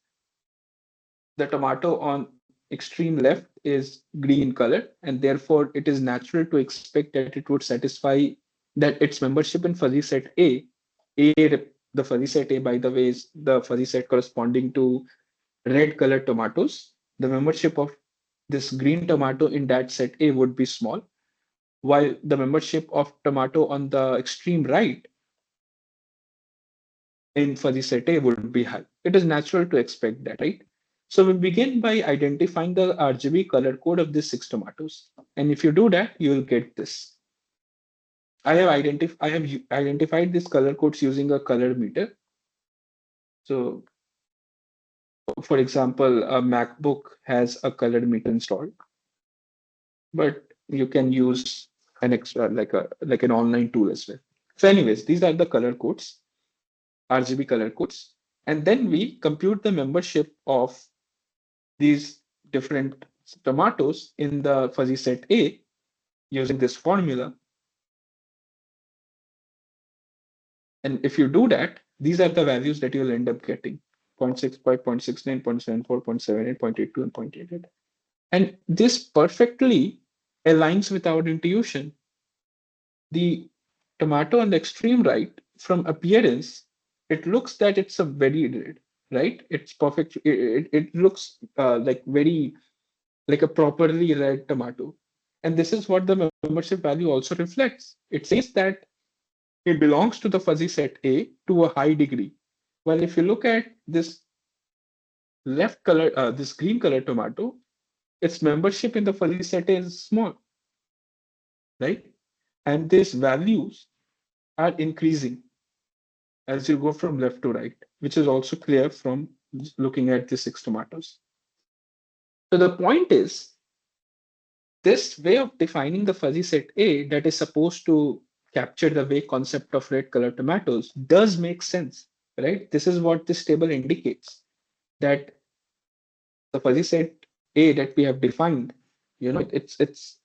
The tomato on extreme left is green color, and therefore it is natural to expect that it would satisfy that its membership in fuzzy set A. The fuzzy set A, by the way, is the fuzzy set corresponding to red colored tomatoes. The membership of this green tomato in that set A would be small, while the membership of tomato on the extreme right in fuzzy set A would be high. It is natural to expect that, right? So we begin by identifying the RGB color code of these 6 tomatoes. And if you do that, you will get this. I have identified these color codes using a color meter. So for example, a MacBook has a color meter installed, but you can use an extra like an online tool as well. So anyways, these are the color codes, RGB color codes. And then we compute the membership of these different tomatoes in the fuzzy set A using this formula. And if you do that, these are the values that you'll end up getting: 0.65, 0.69, 0.74, 0.78, 0.82, and 0.88. And this perfectly aligns with our intuition. The tomato on the extreme right, from appearance, it looks that it's a very red, right? It's perfect. It looks like very like a properly red tomato. And this is what the membership value also reflects. It says that it belongs to the fuzzy set A to a high degree. Well, if you look at this this green color tomato, its membership in the fuzzy set A is small, right? And these values are increasing as you go from left to right, which is also clear from looking at the 6 tomatoes. So the point is, this way of defining the fuzzy set A that is supposed to capture the way concept of red color tomatoes does make sense, right? This is what this table indicates, that the fuzzy set A that we have defined, it's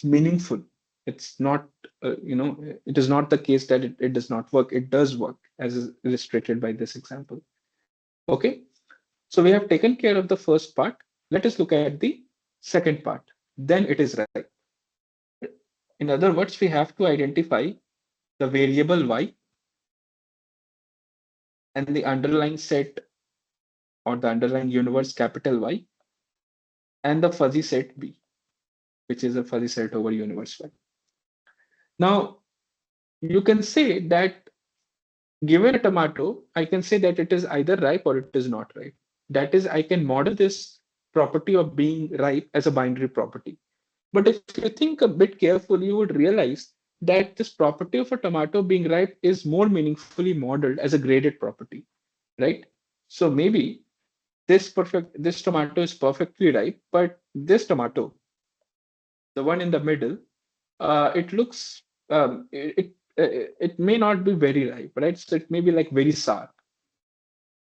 meaningful. It's not it is not the case that it does not work. It does work, as is illustrated by this example. Okay, so we have taken care of the first part. Let us look at the second part. Then it is right. In other words, we have to identify the variable y and the underlying set or the underlying universe capital Y and the fuzzy set B, which is a fuzzy set over universe Y. Now, you can say that given a tomato, I can say that it is either ripe or it is not ripe. That is, I can model this property of being ripe as a binary property. But if you think a bit carefully, you would realize that this property of a tomato being ripe is more meaningfully modeled as a graded property, right? So maybe this tomato is perfectly ripe, but this tomato, the one in the middle, it looks it may not be very ripe, right? So it may be like very sour.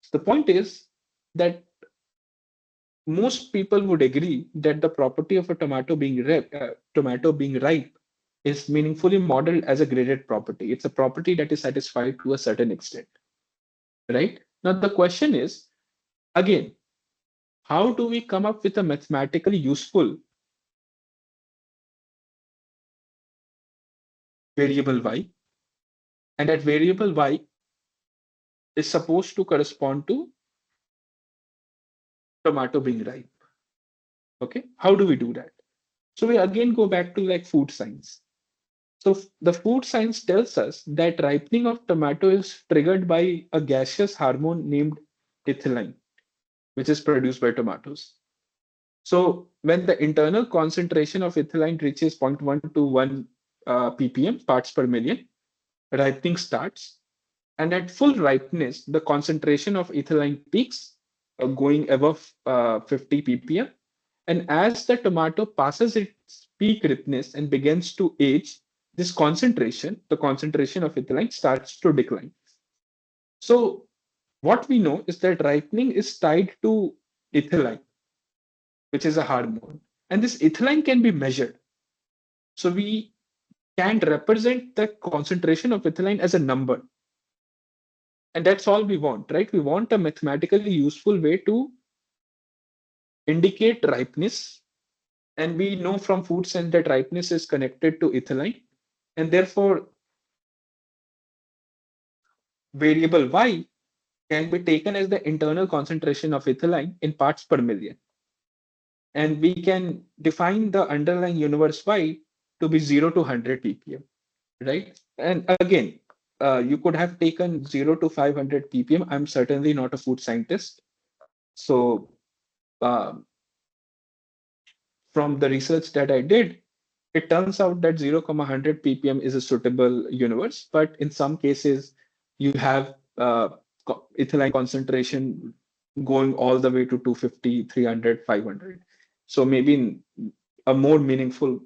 So the point is that most people would agree that the property of a tomato being ripe is meaningfully modeled as a graded property. It's a property that is satisfied to a certain extent, right? Now the question is again, how do we come up with a mathematically useful variable y, and that variable y is supposed to correspond to tomato being ripe? Okay, how do we do that? So we again go back to like food science. So the food science tells us that ripening of tomato is triggered by a gaseous hormone named ethylene, which is produced by tomatoes. So when the internal concentration of ethylene reaches zero point 0.1 to 1 ppm, parts per million, ripening starts. And at full ripeness, the concentration of ethylene peaks, going above 50 ppm. And as the tomato passes its peak ripeness and begins to age, this concentration, the concentration of ethylene, starts to decline. So what we know is that ripening is tied to ethylene, which is a hormone. And this ethylene can be measured. So we can represent the concentration of ethylene as a number. And that's all we want, right? We want a mathematically useful way to indicate ripeness. And we know from food science that ripeness is connected to ethylene. And therefore, variable y can be taken as the internal concentration of ethylene in parts per million. And we can define the underlying universe y to be 0 to 100 ppm, right? And again, you could have taken 0 to 500 ppm. I'm certainly not a food scientist. So uh, from the research that I did, it turns out that 0, 100 ppm is a suitable universe. But in some cases, you have ethylene concentration going all the way to 250, 300, 500. So maybe a more meaningful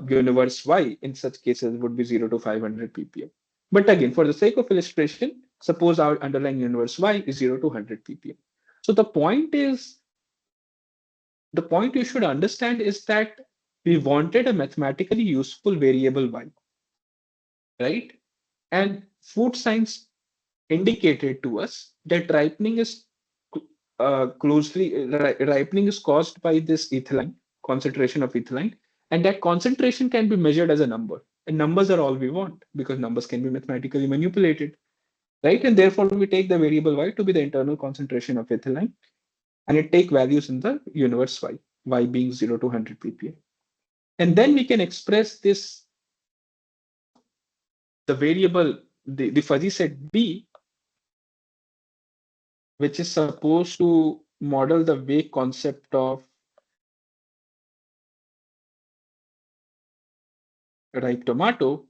universe Y in such cases would be 0 to 500 ppm. But again, for the sake of illustration, suppose our underlying universe Y is 0 to 100 ppm. So the point you should understand is that we wanted a mathematically useful variable Y, right? And food science indicated to us that ripening is caused by this ethylene concentration of ethylene, and that concentration can be measured as a number. And numbers are all we want because numbers can be mathematically manipulated, right? And therefore, we take the variable y to be the internal concentration of ethylene, and it take values in the universe y being 0 to 100 ppm. And then we can express this, the variable, the fuzzy set B, which is supposed to model the wake concept of ripe tomato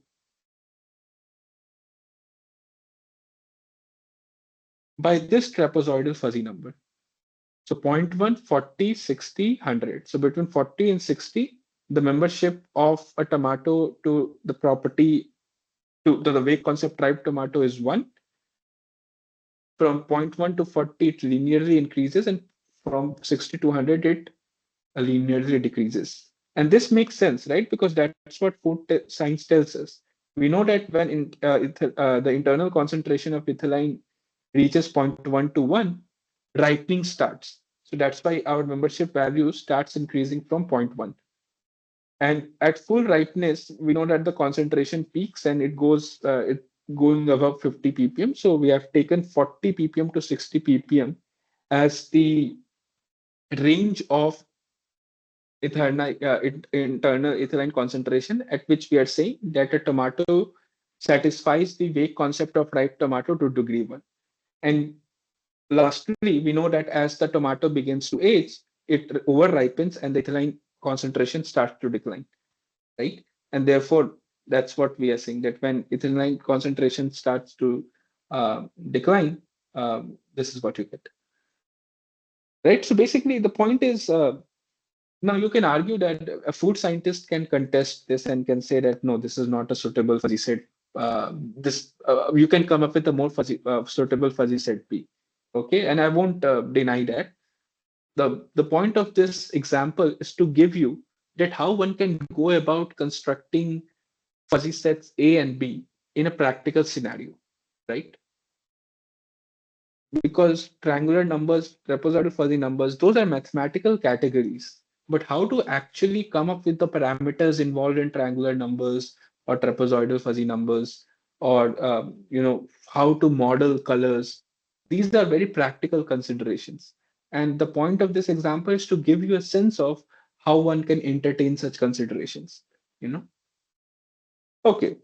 by this trapezoidal fuzzy number. So 0.1, 40, 60, 100. So between 40 and 60, the membership of a tomato to the property to the wake concept ripe tomato is 1. From 0.1 to 40, it linearly increases, and from 60 to 100, it linearly decreases. And this makes sense, right? Because that's what science tells us. We know that when the internal concentration of ethylene reaches 0.1 to 1, ripening starts. So that's why our membership value starts increasing from zero point 0.1. And at full ripeness, we know that the concentration peaks and it going above 50 ppm. So we have taken 40 ppm to 60 ppm as the range of internal ethylene concentration at which we are saying that a tomato satisfies the vague concept of ripe tomato to degree 1. And lastly, we know that as the tomato begins to age, it over ripens and the ethylene concentration starts to decline, right? And therefore, that's what we are saying, that when ethylene concentration starts to decline, this is what you get, right? So basically, the point is, now you can argue that a food scientist can contest this and can say that no, this is not a suitable fuzzy set. This You can come up with a more suitable fuzzy set P. Okay, and I won't deny that. The point of this example is to give you that how one can go about constructing fuzzy sets A and B in a practical scenario, right? Because triangular numbers, trapezoidal fuzzy numbers, those are mathematical categories. But how to actually come up with the parameters involved in triangular numbers or trapezoidal fuzzy numbers, or how to model colors, these are very practical considerations. And the point of this example is to give you a sense of how one can entertain such considerations. You know. Okay.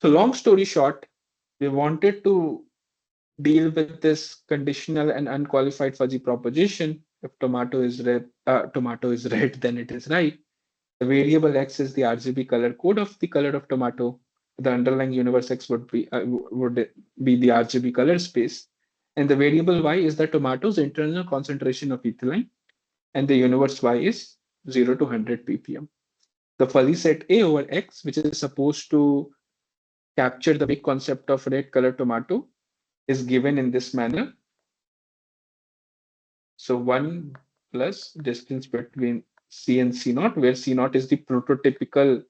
So long story short, we wanted to deal with this conditional and unqualified fuzzy proposition. If tomato is red, then it is right. The variable x is the RGB color code of the color of tomato. The underlying universe x would be the RGB color space, and the variable y is the tomato's internal concentration of ethylene, and the universe y is 0 to 100 ppm. The fuzzy set A over X, which is supposed to capture the big concept of red color tomato, is given in this manner. So 1 plus distance between C and C naught, where C naught is the prototypical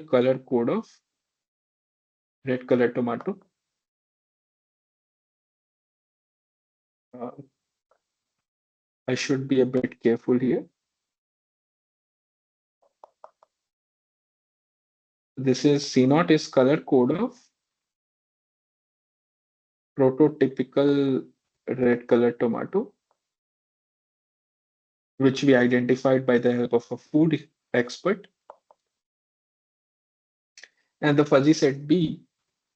color code of red color tomato. Uh, I should be a bit careful here. This is C naught is color code of prototypical red color tomato, which we identified by the help of a food expert. And the fuzzy set B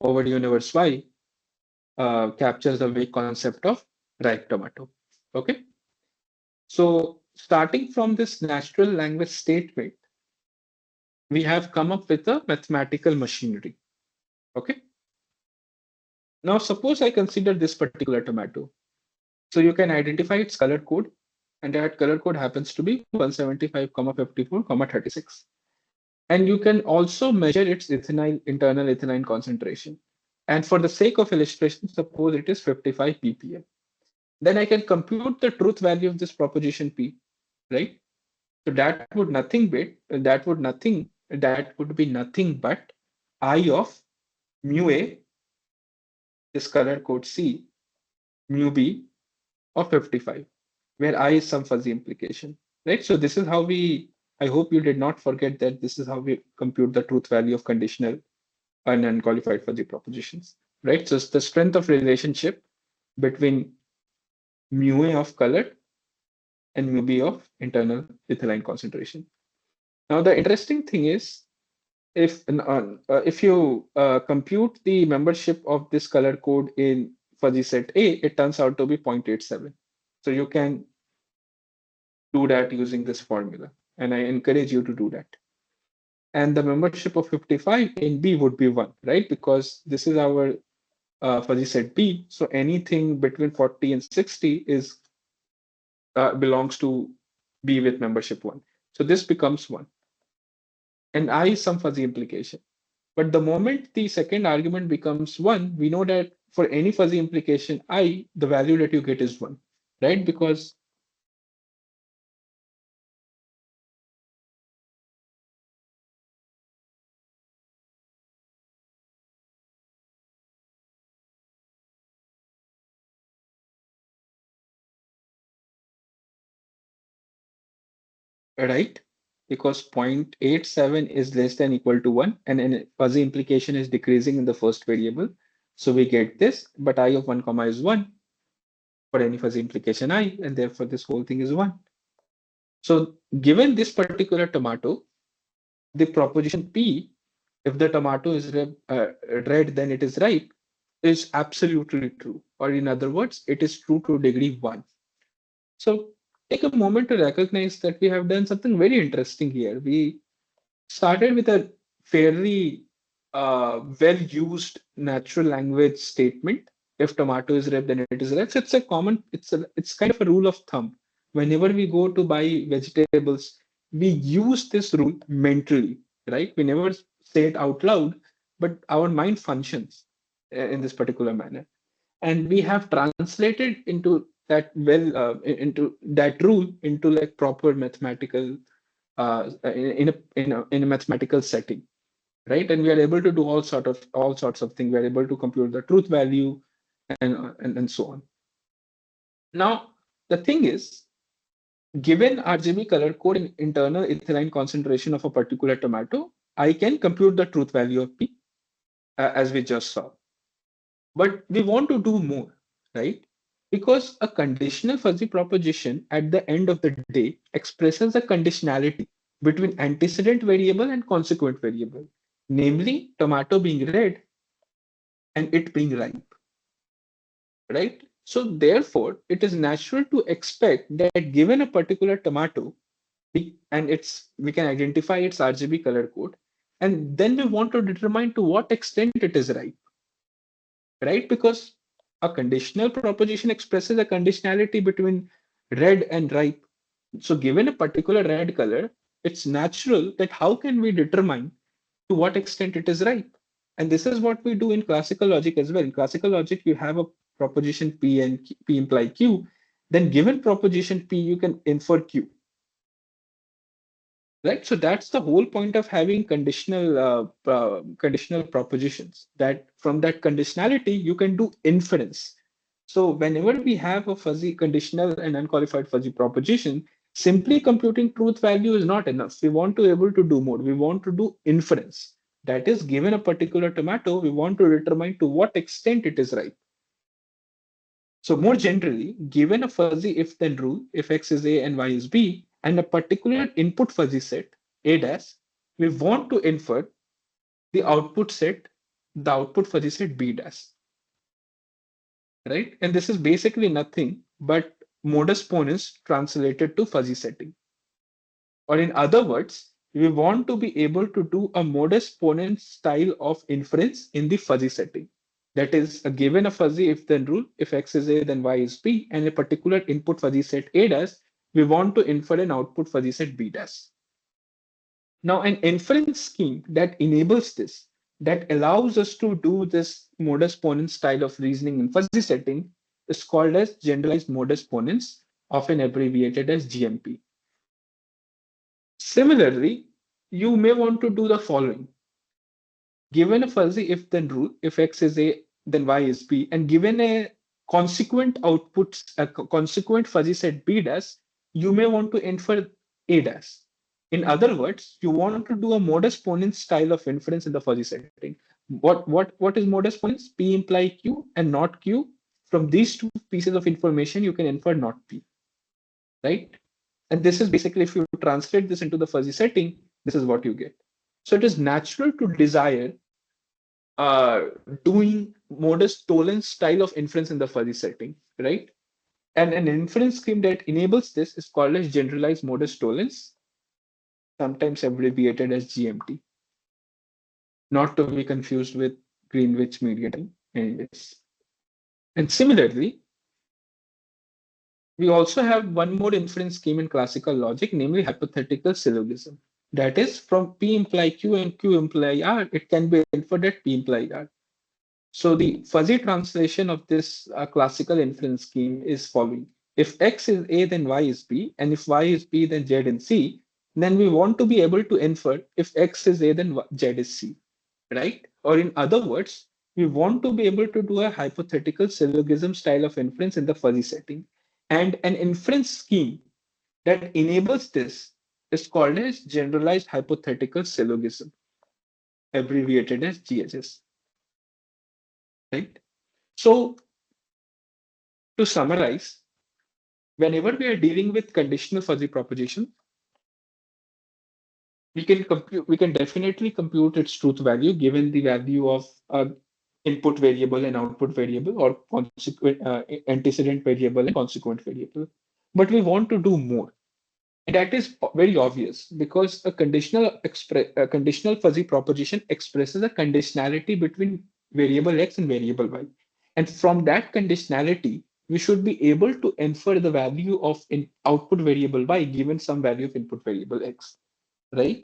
over universe Y captures the vague concept of ripe tomato. Okay. So starting from this natural language statement, we have come up with a mathematical machinery. Okay. Now suppose I consider this particular tomato. So you can identify its color code, and that color code happens to be 175, 54, 36. And you can also measure its internal ethylene concentration. And for the sake of illustration, suppose it is 55 ppm. Then I can compute the truth value of this proposition P, right? So that would be nothing but I of mu A, this color code C, mu B of 55, where I is some fuzzy implication, right? So this is how I hope you did not forget that this is how we compute the truth value of conditional and unqualified fuzzy propositions, right? So it's the strength of relationship between mu A of color and mu B of internal ethylene concentration. Now, the interesting thing is, if you compute the membership of this color code in fuzzy set A, it turns out to be 0.87. So you can do that using this formula, and I encourage you to do that. And the membership of 55 in B would be 1, right? Because this is our fuzzy set B. So anything between 40 and 60 is belongs to B with membership 1. So this becomes 1. And I is some fuzzy implication. But the moment the second argument becomes 1, we know that for any fuzzy implication I, the value that you get is 1, right? Because right? Because 0.87 is less than equal to 1, and a fuzzy implication is decreasing in the first variable. So we get this, but I of 1 comma is 1 for any fuzzy implication I, and therefore this whole thing is 1. So given this particular tomato, the proposition P, if the tomato is red, then it is ripe, is absolutely true. Or in other words, it is true to degree 1. So take a moment to recognize that we have done something very interesting here. We started with a fairly well used natural language statement. If tomato is red, then it is red. So it's kind of a rule of thumb. Whenever we go to buy vegetables, we use this rule mentally, right? We never say it out loud, but our mind functions in this particular manner. And we have translated into that rule into like proper mathematical in a mathematical setting, right? And we are able to do all sorts of things. We are able to compute the truth value and so on. Now, the thing is, given RGB color code in internal ethylene concentration of a particular tomato, I can compute the truth value of P as we just saw. But we want to do more, right? Because a conditional fuzzy proposition at the end of the day expresses a conditionality between antecedent variable and consequent variable, namely tomato being red and it being ripe, right? So therefore, it is natural to expect that given a particular tomato, we can identify its RGB color code, and then we want to determine to what extent it is ripe, right? Because a conditional proposition expresses a conditionality between red and ripe. So given a particular red color, it's natural that how can we determine to what extent it is ripe? And this is what we do in classical logic as well. In classical logic, you have a proposition P and P imply Q. Then given proposition P, you can infer Q, right? So that's the whole point of having conditional propositions, that from that conditionality you can do inference. So whenever we have a fuzzy conditional and unqualified fuzzy proposition, simply computing truth value is not enough. We want to able to do more. We want to do inference. That is, given a particular tomato, we want to determine to what extent it is ripe. So more generally, given a fuzzy if-then rule, if x is a and y is b, and a particular input fuzzy set, a dash, we want to infer the output fuzzy set b dash, right? And this is basically nothing but modus ponens translated to fuzzy setting. Or in other words, we want to be able to do a modus ponens style of inference in the fuzzy setting. That is, a given a fuzzy if-then rule, if x is a, then y is b, and a particular input fuzzy set a dash, we want to infer an output fuzzy set b dash. Now, an inference scheme that enables this, that allows us to do this modus ponens style of reasoning in fuzzy setting, is called as generalized modus ponens, often abbreviated as GMP. Similarly, you may want to do the following. Given a fuzzy if then rule, if x is a, then y is b, and given a consequent output, a consequent fuzzy set b dash, you may want to infer a dash. In other words, you want to do a modus ponens style of inference in the fuzzy setting. What is modus ponens? P imply q and not q. From these two pieces of information, you can infer not p, right? And this is basically, if you translate this into the fuzzy setting, this is what you get. So it is natural to desire uh, doing modus tollens style of inference in the fuzzy setting, right? And an inference scheme that enables this is called as generalized modus tollens, sometimes abbreviated as GMT, not to be confused with Greenwich Mean Time. Anyways. And similarly, we also have one more inference scheme in classical logic, namely hypothetical syllogism. That is, from P imply Q and Q imply R, it can be inferred that P imply R. So the fuzzy translation of this classical inference scheme is following. If X is A, then Y is B, and if Y is B, then Z and C, then we want to be able to infer if X is A, then Z is C, right? Or in other words, we want to be able to do a hypothetical syllogism style of inference in the fuzzy setting. And an inference scheme that enables this is called as generalized hypothetical syllogism, abbreviated as GHS, right? So to summarize, whenever we are dealing with conditional fuzzy proposition, we can definitely compute its truth value given the value of input variable and output variable, or consequent antecedent variable and consequent variable. But we want to do more. And that is very obvious because a conditional fuzzy proposition expresses a conditionality between variable x and variable y. And from that conditionality, we should be able to infer the value of output variable y given some value of input variable x, right?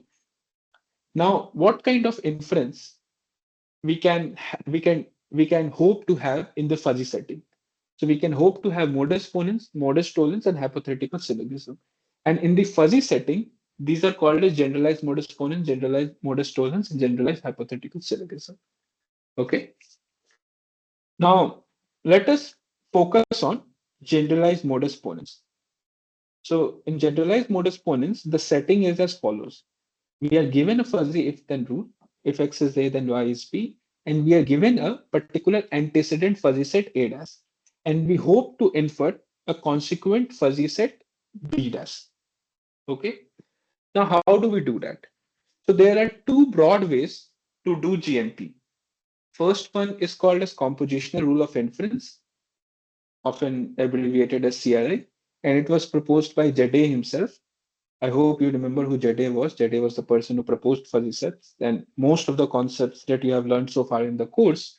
Now, what kind of inference we can hope to have in the fuzzy setting? So we can hope to have modus tollens, and hypothetical syllogism. And in the fuzzy setting, these are called as generalized modus ponens, generalized modus tollens, and generalized hypothetical syllogism. Okay. Now let us focus on generalized modus ponens. So in generalized modus ponens, the setting is as follows. We are given a fuzzy if-then rule. If X is A, then Y is B. And we are given a particular antecedent fuzzy set A dash. And we hope to infer a consequent fuzzy set B dash. Okay. Now, how do we do that? So there are two broad ways to do GMP. First one is called as compositional rule of inference, often abbreviated as CRI, and it was proposed by Jade himself. I hope you remember who Jade was. Jade was the person who proposed fuzzy sets, and most of the concepts that you have learned so far in the course,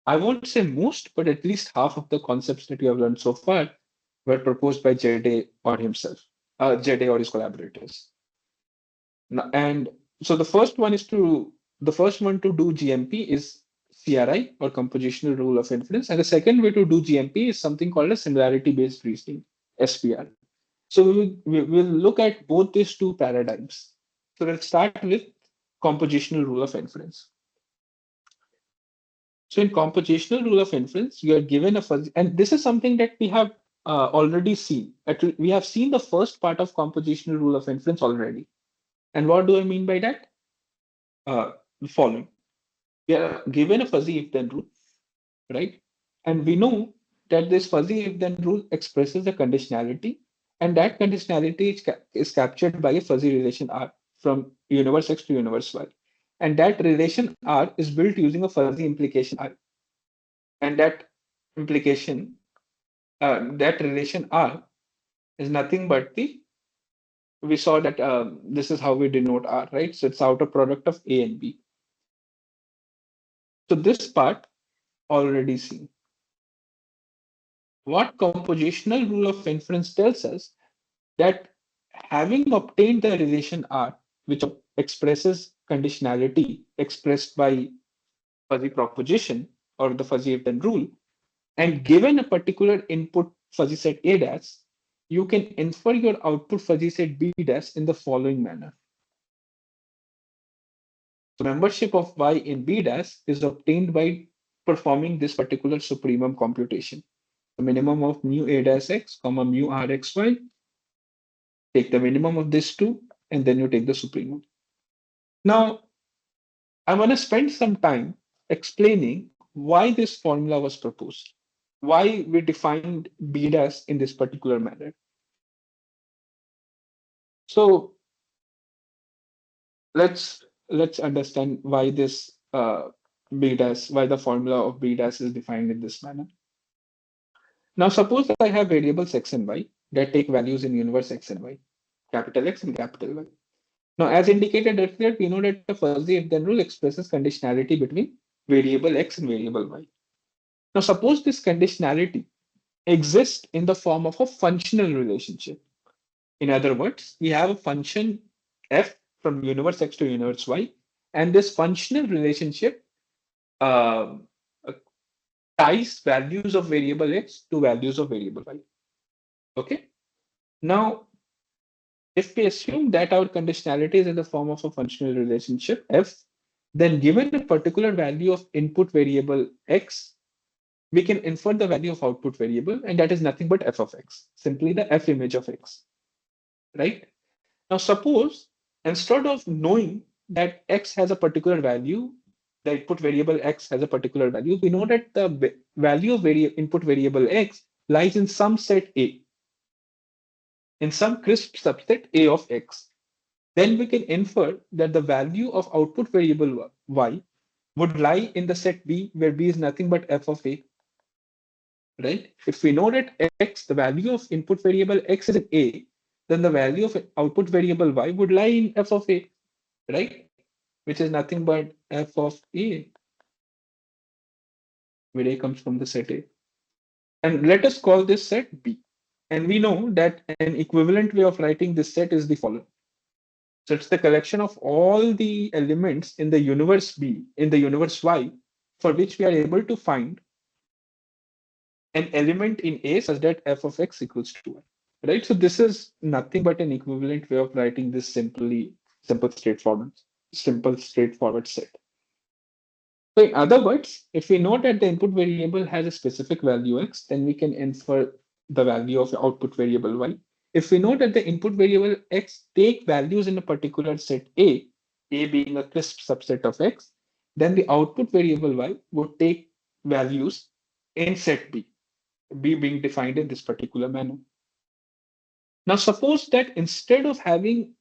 I won't say most, but at least half of the concepts that you have learned so far were proposed by Jade or himself, Jade or his collaborators. And so the first one to do GMP is CRI, or compositional rule of inference, and the second way to do GMP is something called a similarity based reasoning, SPR. So we will look at both these two paradigms. So let's start with compositional rule of inference. So in compositional rule of inference, you are given a fuzzy, and this is something that we have already seen. We have seen the first part of compositional rule of inference already. And what do I mean by that? The following. We are given a fuzzy if-then rule, right? And we know that this fuzzy if-then rule expresses a conditionality, and that conditionality is captured by a fuzzy relation R from universe X to universe Y. And that relation R is built using a fuzzy implication R. And implication, that relation R is nothing but we saw that this is how we denote R, right? So it's outer product of A and B. So this part already seen. What compositional rule of inference tells us that having obtained the relation R, which expresses conditionality expressed by fuzzy proposition or the fuzzy if-then rule, and given a particular input fuzzy set A dash, you can infer your output fuzzy set B dash in the following manner. So membership of Y in B dash is obtained by performing this particular supremum computation. The minimum of mu A dash X, comma mu R X Y. Take the minimum of this two, and then you take the supremum. Now, I want to spend some time explaining why this formula was proposed, why we defined B dash in this particular manner. So let's understand why this B dash, why the formula of B dash is defined in this manner. Now, suppose that I have variables X and Y that take values in universe X and Y, capital X and capital Y. Now, as indicated earlier, we know that the fuzzy if-then rule expresses conditionality between variable X and variable Y. Now, suppose this conditionality exists in the form of a functional relationship. In other words, we have a function f from universe x to universe y, and this functional relationship um, uh, ties values of variable x to values of variable y. Okay. Now, if we assume that our conditionality is in the form of a functional relationship f, then given a particular value of input variable x, we can infer the value of output variable, and that is nothing but f of x, simply the f image of x, right? Now, suppose instead of knowing that x has a particular value, the input variable x has a particular value, we know that the value of input variable x lies in some set A, in some crisp subset A of x. Then we can infer that the value of output variable y would lie in the set B, where B is nothing but f of A, right? If we know that x, the value of input variable x is in A, then the value of output variable y would lie in f of A, right? Which is nothing but f of A, where A comes from the set A. And let us call this set B. And we know that an equivalent way of writing this set is the following. So it's the collection of all the elements in the universe B, in the universe Y, for which we are able to find an element in A such that f of x equals to y. Right? So this is nothing but an equivalent way of writing this simple, straightforward set. So in other words, if we know that the input variable has a specific value x, then we can infer the value of the output variable y. If we know that the input variable x take values in a particular set A being a crisp subset of x, then the output variable y would take values in set B being defined in this particular manner. Now suppose that instead of having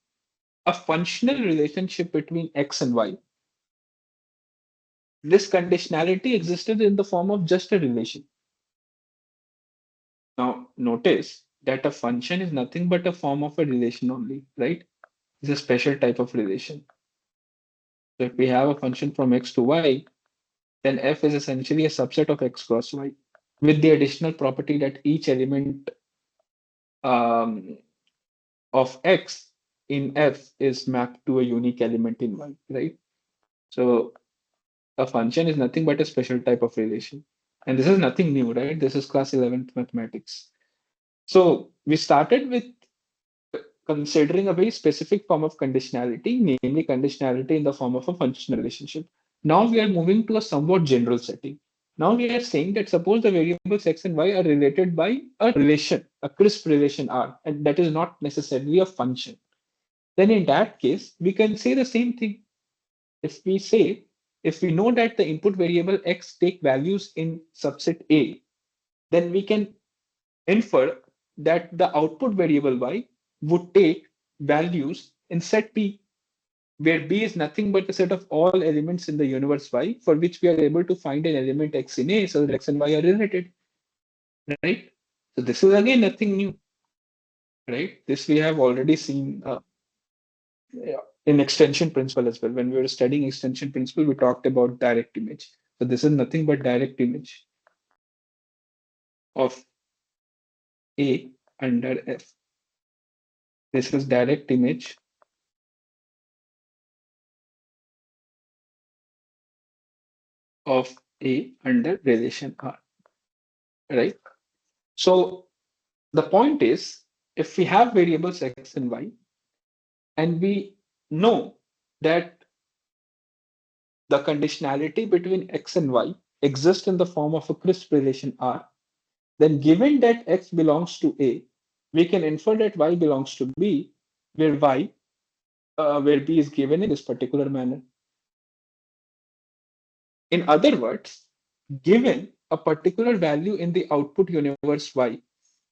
a functional relationship between x and y, this conditionality existed in the form of just a relation. Now, notice that a function is nothing but a form of a relation only, right? It's a special type of relation. So if we have a function from x to y, then f is essentially a subset of x cross y, with the additional property that each element um, of x in f is mapped to a unique element in y, right? So a function is nothing but a special type of relation. And this is nothing new, right? This is class 11th mathematics. So we started with considering a very specific form of conditionality, namely conditionality in the form of a functional relationship. Now we are moving to a somewhat general setting. Now we are saying that suppose the variables x and y are related by a relation, a crisp relation R, and that is not necessarily a function. Then in that case, we can say the same thing. If we know that the input variable x take values in subset A, then we can infer that the output variable y would take values in set B, where B is nothing but a set of all elements in the universe Y, for which we are able to find an element x in A, so that x and y are related, right? So this is again nothing new, right? This we have already seen in extension principle as well. When we were studying extension principle, we talked about direct image. So this is nothing but direct image of A under F. This is direct image of A under relation R, right? So the point is, if we have variables x and y, and we know that the conditionality between x and y exists in the form of a crisp relation R, then given that x belongs to A, we can infer that y belongs to B, where where B is given in this particular manner. In other words, given a particular value in the output universe y,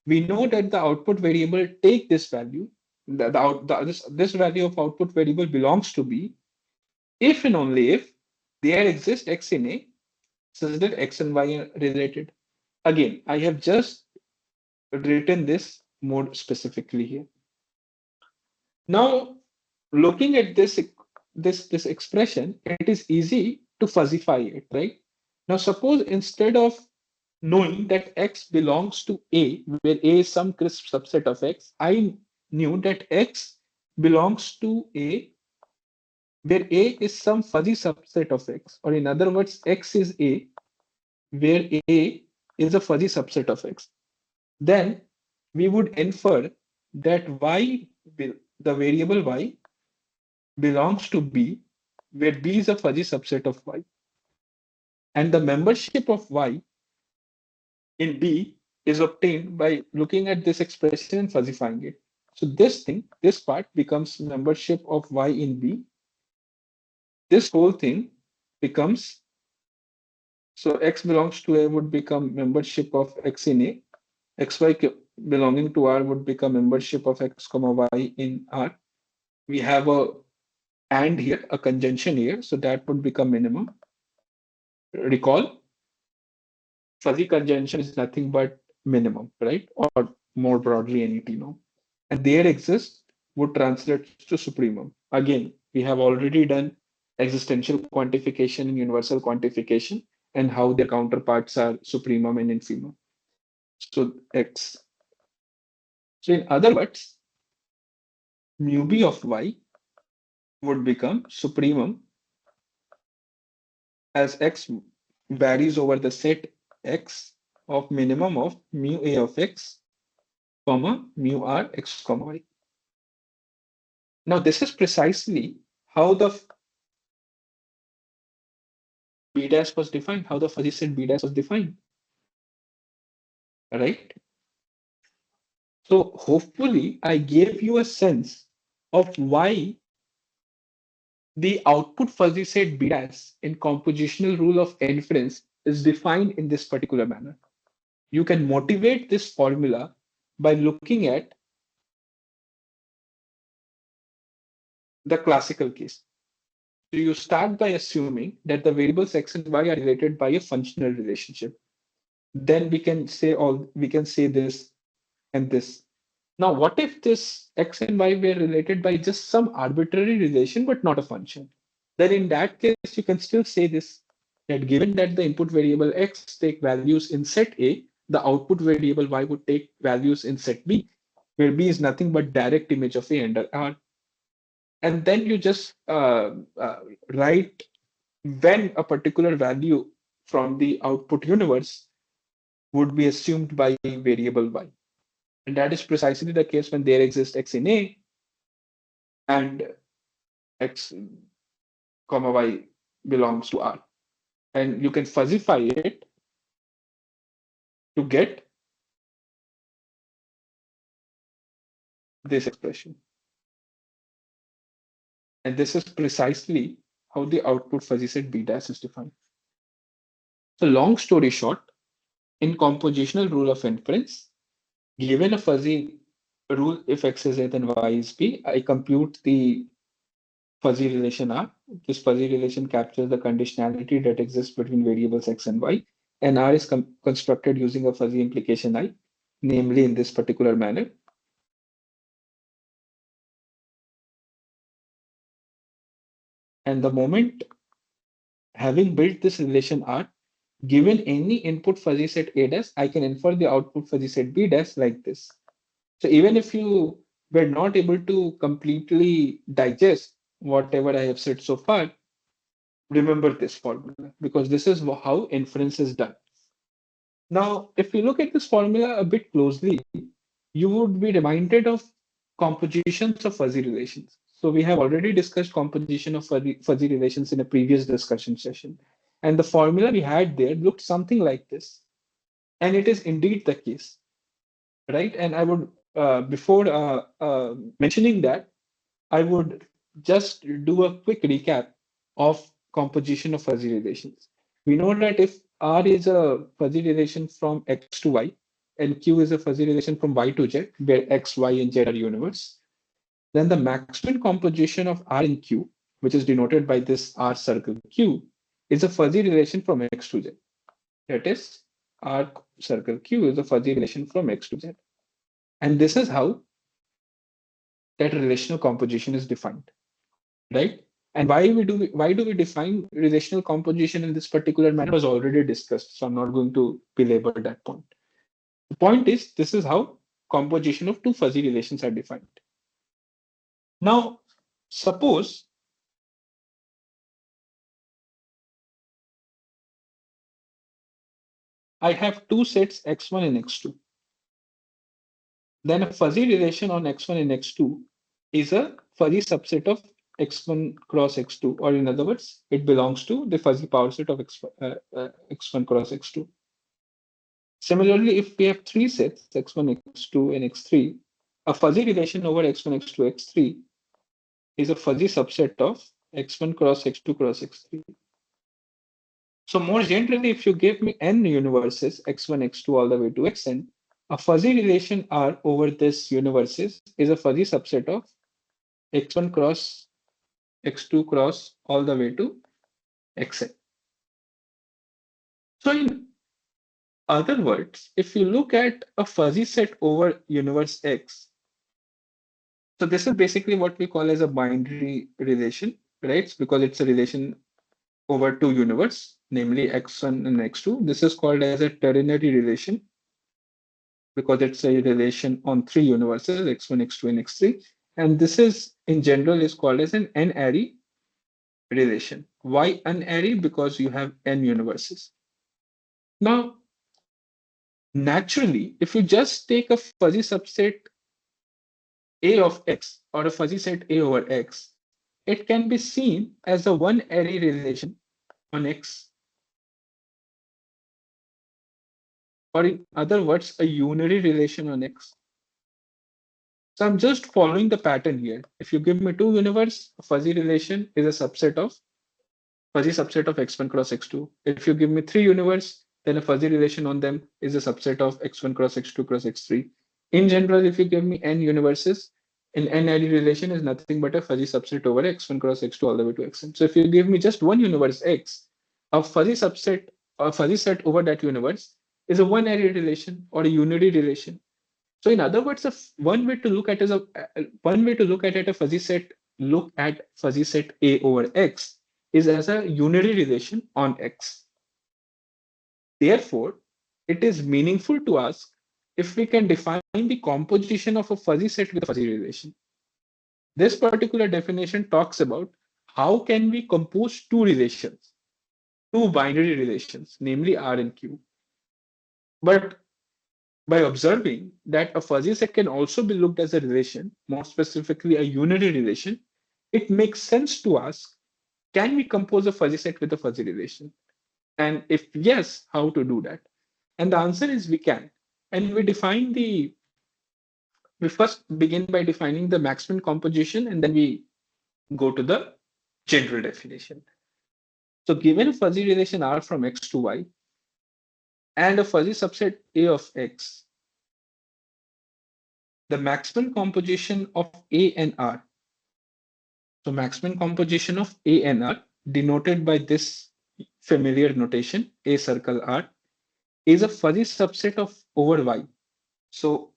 we know that the output variable take this value, this value of output variable belongs to B, if and only if there exists x in A, such that x and y are related. Again, I have just written this more specifically here. Now, looking at this expression, it is easy to fuzzify it, right? Now, suppose instead of knowing that x belongs to A, where A is some crisp subset of x, I knew that x belongs to A, where A is some fuzzy subset of X, or in other words, X is A, where A is a fuzzy subset of X, then we would infer that the variable Y belongs to B, where B is a fuzzy subset of Y. And the membership of Y in B is obtained by looking at this expression and fuzzifying it. So this part becomes membership of Y in B. This whole thing becomes, so X belongs to A would become membership of X in A. Belonging to R would become membership of X comma Y in R. We have a and here, a conjunction here, so that would become minimum. Recall, fuzzy conjunction is nothing but minimum, right? Or more broadly, NET norm. And there exists would translate to supremum. Again, we have already done existential quantification and universal quantification and how their counterparts are supremum and infimum. So X. So in other words, mu B of Y would become supremum as X varies over the set X of minimum of mu A of X, comma, mu R X, comma Y. Now, this is precisely how the B dash was defined, how the fuzzy set B dash was defined, right? So hopefully I gave you a sense of why the output fuzzy set B dash in compositional rule of inference is defined in this particular manner. You can motivate this formula by looking at the classical case. So you start by assuming that the variables X and Y are related by a functional relationship. Then we can say this and this. Now, what if this X and Y were related by just some arbitrary relation, but not a function? Then in that case, you can still say this, that given that the input variable X take values in set A, the output variable Y would take values in set B, where B is nothing but direct image of A under R. And then you just write when a particular value from the output universe would be assumed by variable Y. And that is precisely the case when there exists X in A and X comma Y belongs to R. And you can fuzzify it to get this expression. And this is precisely how the output fuzzy set B dash is defined. So long story short, in compositional rule of inference, given a fuzzy rule, if X is A, then Y is B, I compute the fuzzy relation R. This fuzzy relation captures the conditionality that exists between variables X and Y. And R is constructed using a fuzzy implication I, namely in this particular manner. And the moment having built this relation R, given any input fuzzy set A dash, I can infer the output fuzzy set B dash like this. So even if you were not able to completely digest whatever I have said so far, remember this formula because this is how inference is done. Now, if you look at this formula a bit closely, you would be reminded of compositions of fuzzy relations. So we have already discussed composition of fuzzy relations in a previous discussion session. And the formula we had there looked something like this. And it is indeed the case, right? And I would, before mentioning that, I would just do a quick recap of composition of fuzzy relations. We know that if R is a fuzzy relation from X to Y, and Q is a fuzzy relation from Y to Z, where X, Y, and Z are universe, then the Maxwell composition of R and Q, which is denoted by this R circle Q, is a fuzzy relation from X to Z. That is, R circle Q is a fuzzy relation from X to Z. And this is how that relational composition is defined, right? And why do we define relational composition in this particular manner was already discussed, so I'm not going to belabor that point. The point is this is how composition of two fuzzy relations are defined. Now, suppose I have two sets x1 and x2. Then a fuzzy relation on x1 and x2 is a fuzzy subset of x1 cross x2, or in other words, it belongs to the fuzzy power set of x1 cross x2. Similarly, if we have three sets, x1, x2, and x3, a fuzzy relation over x1, x2, x3 is a fuzzy subset of x1 cross x2 cross x3. So more generally, if you give me n universes, x1, x2, all the way to xn, a fuzzy relation R over this universes is a fuzzy subset of x1 cross x2 cross all the way to xn. So in other words, if you look at a fuzzy set over universe X, so this is basically what we call as a binary relation, right? Because it's a relation over two universe, namely x1 and x2. This is called as a ternary relation because it's a relation on three universes, x1, x2, and x3. And this is in general is called as an n-ary relation. Why n-ary? Because you have n universes. Now, naturally, if you just take a fuzzy subset A of X or a fuzzy set A over X, it can be seen as a one-ary relation on X, or in other words, a unary relation on X. So I'm just following the pattern here. If you give me two universe, a fuzzy relation is a fuzzy subset of x1 cross x2. If you give me three universe, then a fuzzy relation on them is a subset of x1 cross x2 cross x3. In general, if you give me n universes, an n-ary relation is nothing but a fuzzy subset over x1 cross x2 all the way to xn. So if you give me just one universe x, a fuzzy subset, a fuzzy set over that universe is a one-ary relation or a unary relation. So in other words, one way to look at is one way to look at it a fuzzy set look at fuzzy set A over X is as a unary relation on X. Therefore, it is meaningful to ask if we can define the composition of a fuzzy set with a fuzzy relation. This particular definition talks about how can we compose two relations, two binary relations, namely R and Q. But by observing that a fuzzy set can also be looked as a relation, more specifically a unary relation, it makes sense to ask, can we compose a fuzzy set with a fuzzy relation? And if yes, how to do that? And the answer is we can. And we first begin by defining the Maxwell composition and then we go to the general definition. So given a fuzzy relation R from X to Y and a fuzzy subset A of X, the Maxwell composition of A and R. So Maxwell composition of A and R, denoted by this familiar notation, A circle R, is a fuzzy subset of over Y. So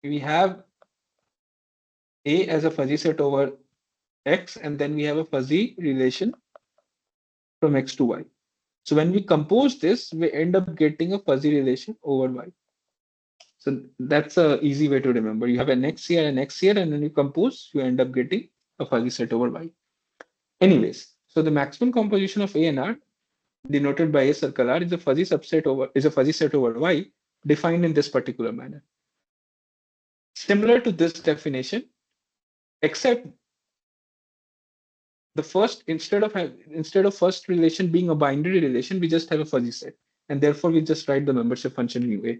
we have A as a fuzzy set over X, and then we have a fuzzy relation from X to Y. So when we compose this, we end up getting a fuzzy relation over Y. So that's a easy way to remember. You have an X here and X here, and then you compose, you end up getting a fuzzy set over Y. Anyways, so the maximum composition of A and R, denoted by A circle R, is a fuzzy set over Y, defined in this particular manner. Similar to this definition, except the first instead of first relation being a binary relation, we just have a fuzzy set, and therefore we just write the membership function in UA.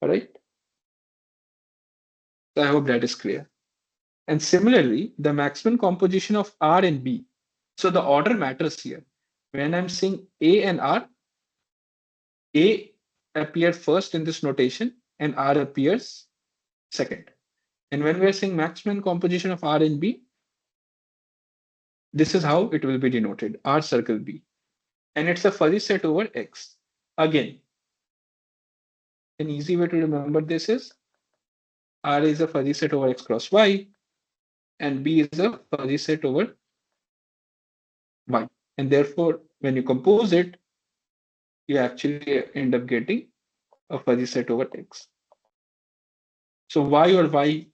All right. So I hope that is clear. And similarly, the maximum composition of R and B. So the order matters here. When I'm saying A and R, A appear first in this notation and R appears second. And when we're saying maximum composition of R and B, this is how it will be denoted, R circle B. And it's a fuzzy set over X. Again, an easy way to remember this is R is a fuzzy set over X cross Y, and B is a fuzzy set over Y. And therefore, when you compose it, you actually end up getting a fuzzy set over X. So Y or Y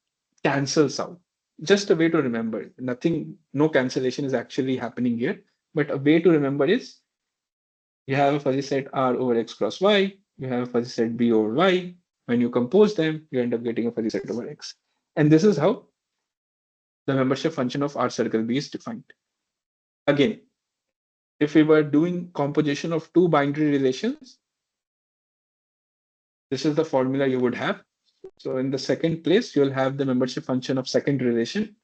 cancels out. Just a way to remember. Nothing, no cancellation is actually happening here. But a way to remember is you have a fuzzy set R over X cross Y, you have a fuzzy set B over Y. When you compose them, you end up getting a fuzzy set over X. And this is how the membership function of R circle B is defined. Again, if we were doing composition of two binary relations, this is the formula you would have. So in the second place, you'll have the membership function of second relation.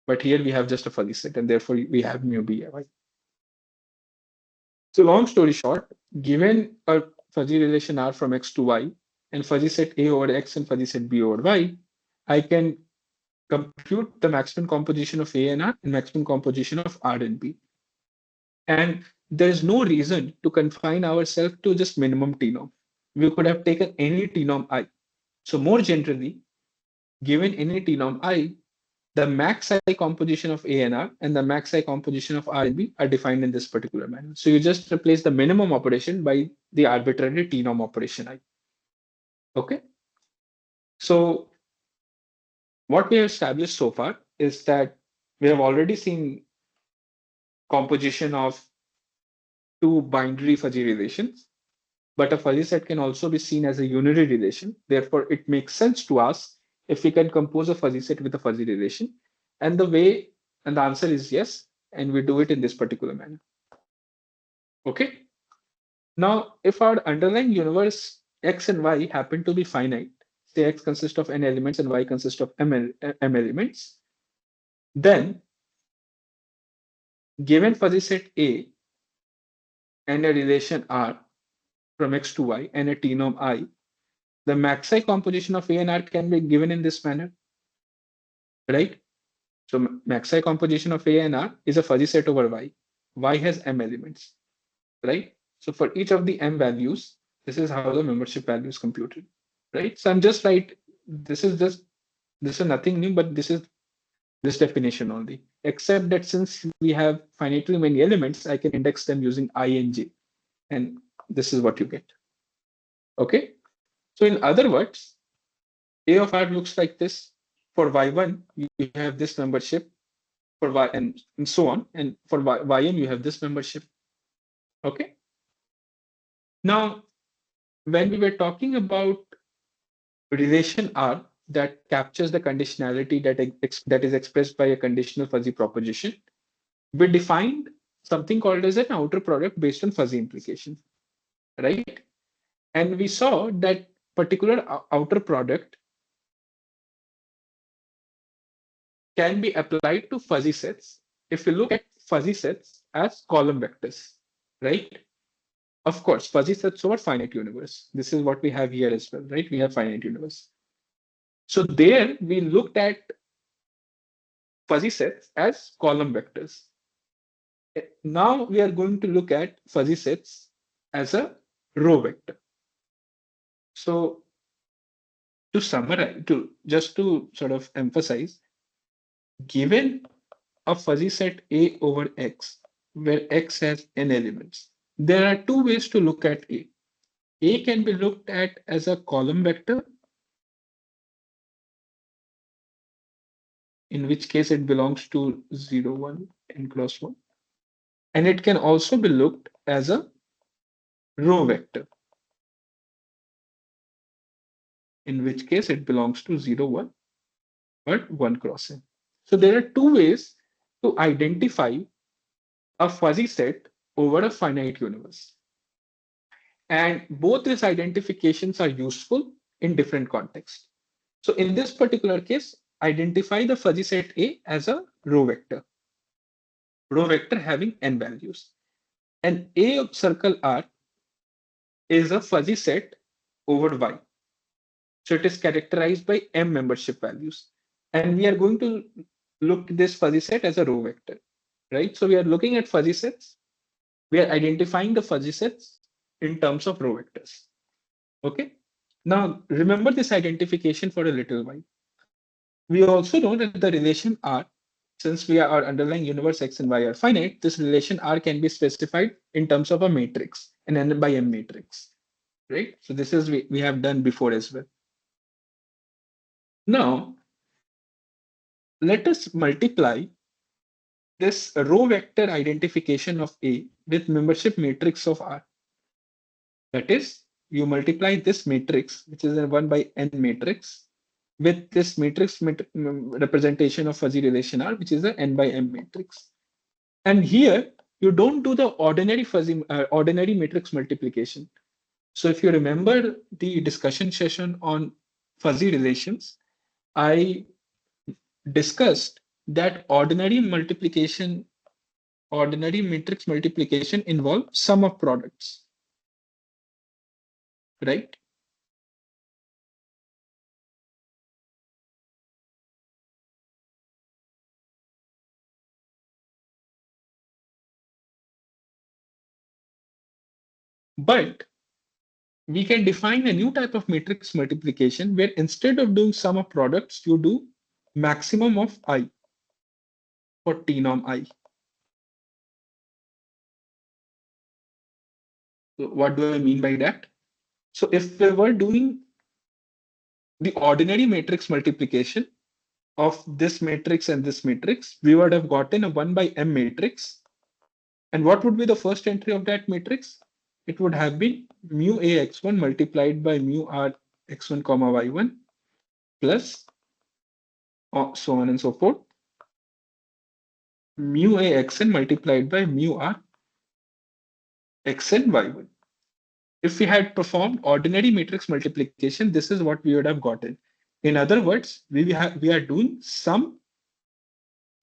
But here we have just a fuzzy set, and therefore we have mu B. Right? So long story short, given a fuzzy relation R from X to Y and fuzzy set A over X and fuzzy set B over Y, I can compute the maximum composition of A and R and maximum composition of R and B. And there is no reason to confine ourselves to just minimum T norm. We could have taken any T norm I. So more generally, given any T norm I, the max I composition of A and R and the max I composition of R and B are defined in this particular manner. So you just replace the minimum operation by the arbitrary T norm operation I. Okay. So what we have established so far is that we have already seen composition of two binary fuzzy relations, but a fuzzy set can also be seen as a unary relation. Therefore, it makes sense to ask if we can compose a fuzzy set with a fuzzy relation. And the answer is yes, and we do it in this particular manner. Okay. Now, if our underlying universe X and Y happen to be finite, say X consists of n elements and Y consists of m elements, then given fuzzy set A and a relation R from X to Y and a T norm I, the maxi composition of A and R can be given in this manner, right? So maxi composition of A and R is a fuzzy set over Y. Y has m elements, right? So for each of the m values, this is how the membership value is computed, right? So I'm just right. This is nothing new, but this is this definition only. Except that since we have finitely many elements, I can index them using I and J, and this is what you get. Okay. So in other words, A of R looks like this. For Y1, you have this membership. For Y and so on. And for YM, you have this membership. Okay. Now, when we were talking about relation R that captures the conditionality that is expressed by a conditional fuzzy proposition, we defined something called as an outer product based on fuzzy implication, right? And we saw that particular outer product can be applied to fuzzy sets if we look at fuzzy sets as column vectors, right? Of course, fuzzy sets over finite universe. This is what we have here as well, right? We have finite universe. So there we looked at fuzzy sets as column vectors. Now we are going to look at fuzzy sets as a row vector. So to summarize, to sort of emphasize, given a fuzzy set A over X, where X has n elements, there are two ways to look at A. A can be looked at as a column vector, in which case it belongs to 0, 1, n cross 1. And it can also be looked as a row vector, in which case it belongs to 0, 1, but 1 cross n. So there are two ways to identify a fuzzy set over a finite universe. And both these identifications are useful in different contexts. So in this particular case, identify the fuzzy set A as a row vector having n values. And A of circle R is a fuzzy set over Y. So it is characterized by m membership values. And we are going to look at this fuzzy set as a row vector, right? So we are looking at fuzzy sets. We are identifying the fuzzy sets in terms of row vectors. Okay. Now remember this identification for a little while. We also know that the relation R, since we are our underlying universe X and Y are finite, this relation R can be specified in terms of a matrix, an n by m matrix, right? So this is we have done before as well. Now, let us multiply this row vector identification of A with membership matrix of R. That is, you multiply this matrix, which is a 1 by n matrix, with this representation of fuzzy relation R, which is a n by m matrix. And here, you don't do the ordinary matrix multiplication. So if you remember the discussion session on fuzzy relations, I discussed that ordinary matrix multiplication involves sum of products, right? But we can define a new type of matrix multiplication where instead of doing sum of products, you do maximum of I for T norm I. So what do I mean by that? So if we were doing the ordinary matrix multiplication of this matrix and this matrix, we would have gotten a 1 by m matrix. And what would be the first entry of that matrix? It would have been mu a x1 multiplied by mu r x1 comma y1 plus so on and so forth, mu a xn multiplied by mu r xn y1. If we had performed ordinary matrix multiplication, this is what we would have gotten. In other words, we are doing sum.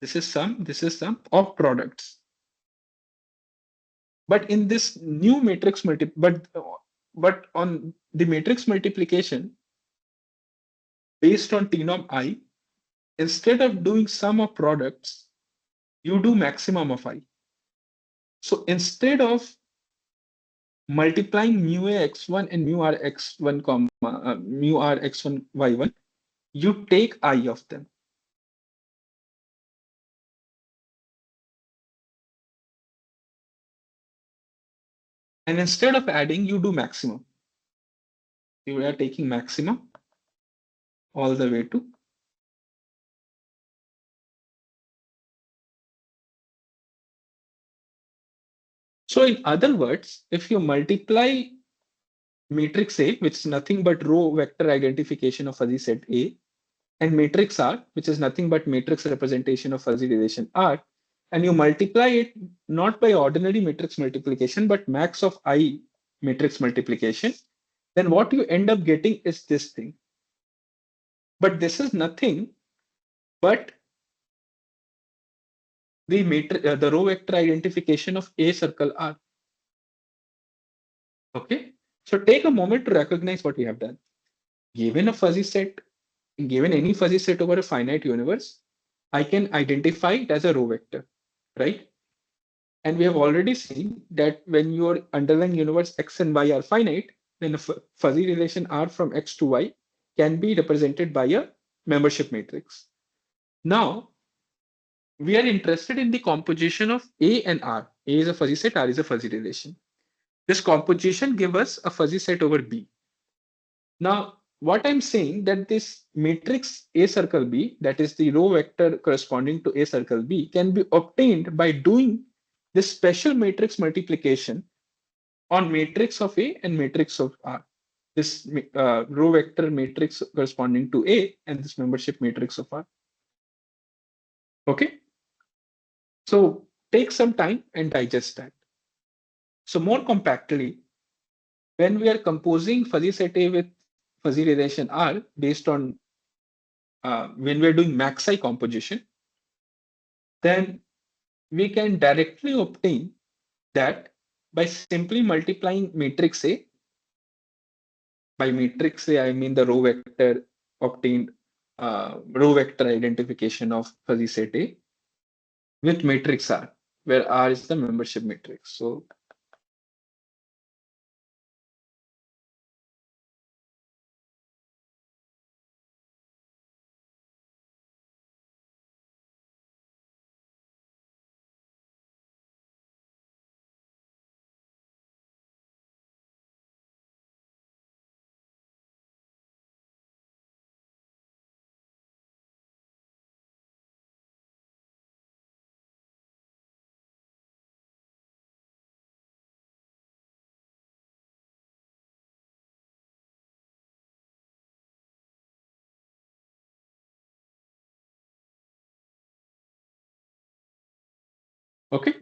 This is sum. This is sum of products. But in this new matrix but on the matrix multiplication based on T norm I, instead of doing sum of products, you do maximum of I. So instead of multiplying mu a x1 and mu r x1 mu r x1 y1, you take I of them. And instead of adding, you do maximum. You are taking maximum all the way to. So in other words, if you multiply matrix A, which is nothing but row vector identification of fuzzy set A, and matrix R, which is nothing but matrix representation of fuzzy relation R, and you multiply it not by ordinary matrix multiplication, but max of I matrix multiplication, then what you end up getting is this thing. But this is nothing but the row vector identification of A circle R. Okay, so take a moment to recognize what we have done. Given a fuzzy set, given any fuzzy set over a finite universe, I can identify it as a row vector, right? And we have already seen that when your underlying universe X and Y are finite, then a fuzzy relation R from X to Y can be represented by a membership matrix. Now, we are interested in the composition of A and R. A is a fuzzy set, R is a fuzzy relation. This composition gives us a fuzzy set over B. Now, what I'm saying that this matrix A circle B, that is the row vector corresponding to A circle B, can be obtained by doing this special matrix multiplication on matrix of A and matrix of R. This row vector matrix corresponding to A and this membership matrix of R. Okay, so take some time and digest that. So more compactly, when we are composing fuzzy set A with fuzzy relation R based on when we're doing maxi composition, then we can directly obtain that by simply multiplying matrix A. By matrix A, I mean the row vector obtained, row vector identification of fuzzy set A with matrix R, where R is the membership matrix. So Okay.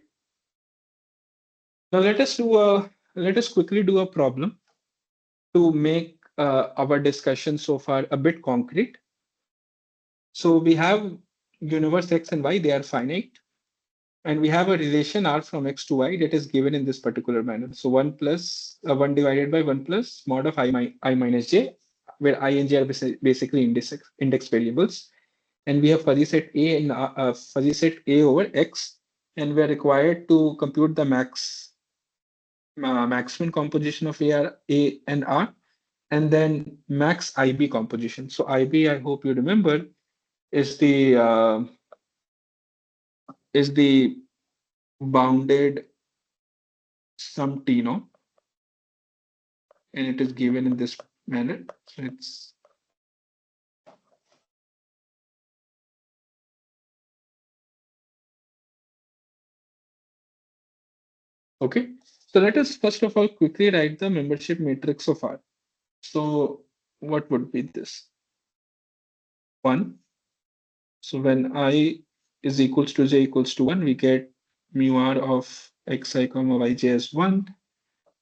Now let us quickly do a problem to make our discussion so far a bit concrete. So we have universe x and y, they are finite, and we have a relation r from x to y that is given in this particular manner. So 1 divided by 1 plus mod of I minus j, where I and j are basically index variables. And we have fuzzy set A and fuzzy set A over X, and we are required to compute the maximum composition of A and R, and then max IB composition. So IB, I hope you remember, is the bounded sum T no, and it is given in this manner. So it's okay. So let us first of all quickly write the membership matrix of R. So what would be this? 1. So when I is equals to j equals to 1, we get mu r of xi comma yj as 1.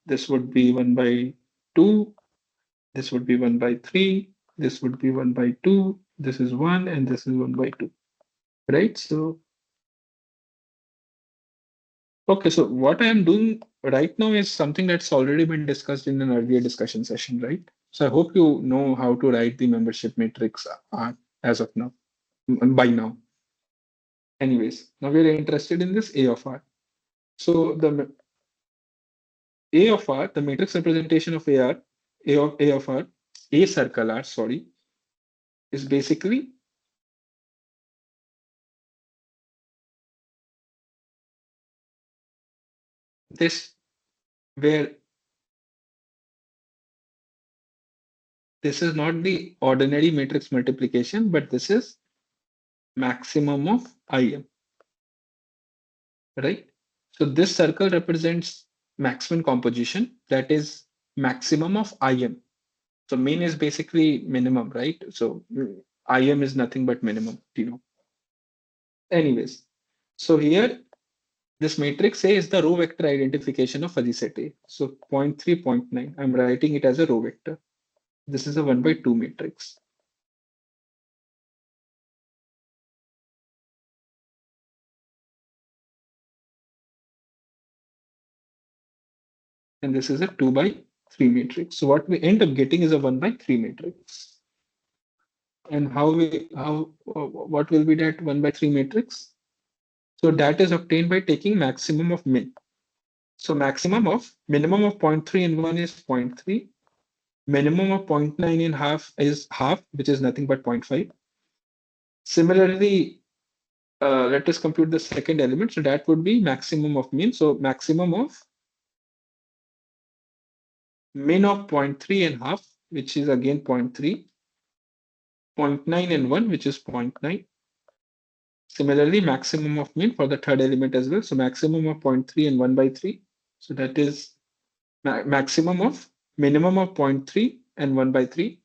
This would be 1 by 2. This would be 1 by 3. This would be 1 by 2. This is 1 and this is 1 by 2. Right? So, okay. So what I am doing right now is something that's already been discussed in an earlier discussion session, right? So I hope you know how to write the membership matrix as of now, by now. Anyways, now we're interested in this A of R. So the A of R, the matrix representation of AR, A of R, A circle R, sorry, is basically this, where this is not the ordinary matrix multiplication, but this is maximum of IM, right? So this circle represents maximum composition, that is maximum of IM. So mean is basically minimum, right? So IM is nothing but minimum, you know. Anyways, so here this matrix A is the row vector identification of fuzzy set A. So 0 0.3, 0 0.9. I'm writing it as a row vector. This is a 1 by 2 matrix. And this is a 2 by 3 matrix. So what we end up getting is a 1 by 3 matrix. And what will be that 1 by 3 matrix? So that is obtained by taking maximum of min. So minimum of 0 0.3 and 1 is 0 0.3. Minimum of 0 0.9 and half is half, which is nothing but 0 0.5. Similarly, let us compute the second element. So that would be maximum of min. So maximum of min of 0 0.3 and half, which is again 0.3, 0.9 and 1, which is 0.9. Similarly, maximum of min for the third element as well. So maximum of 0.3 and 1 by 3. So that is maximum of minimum of 0.3 and 1 by 3.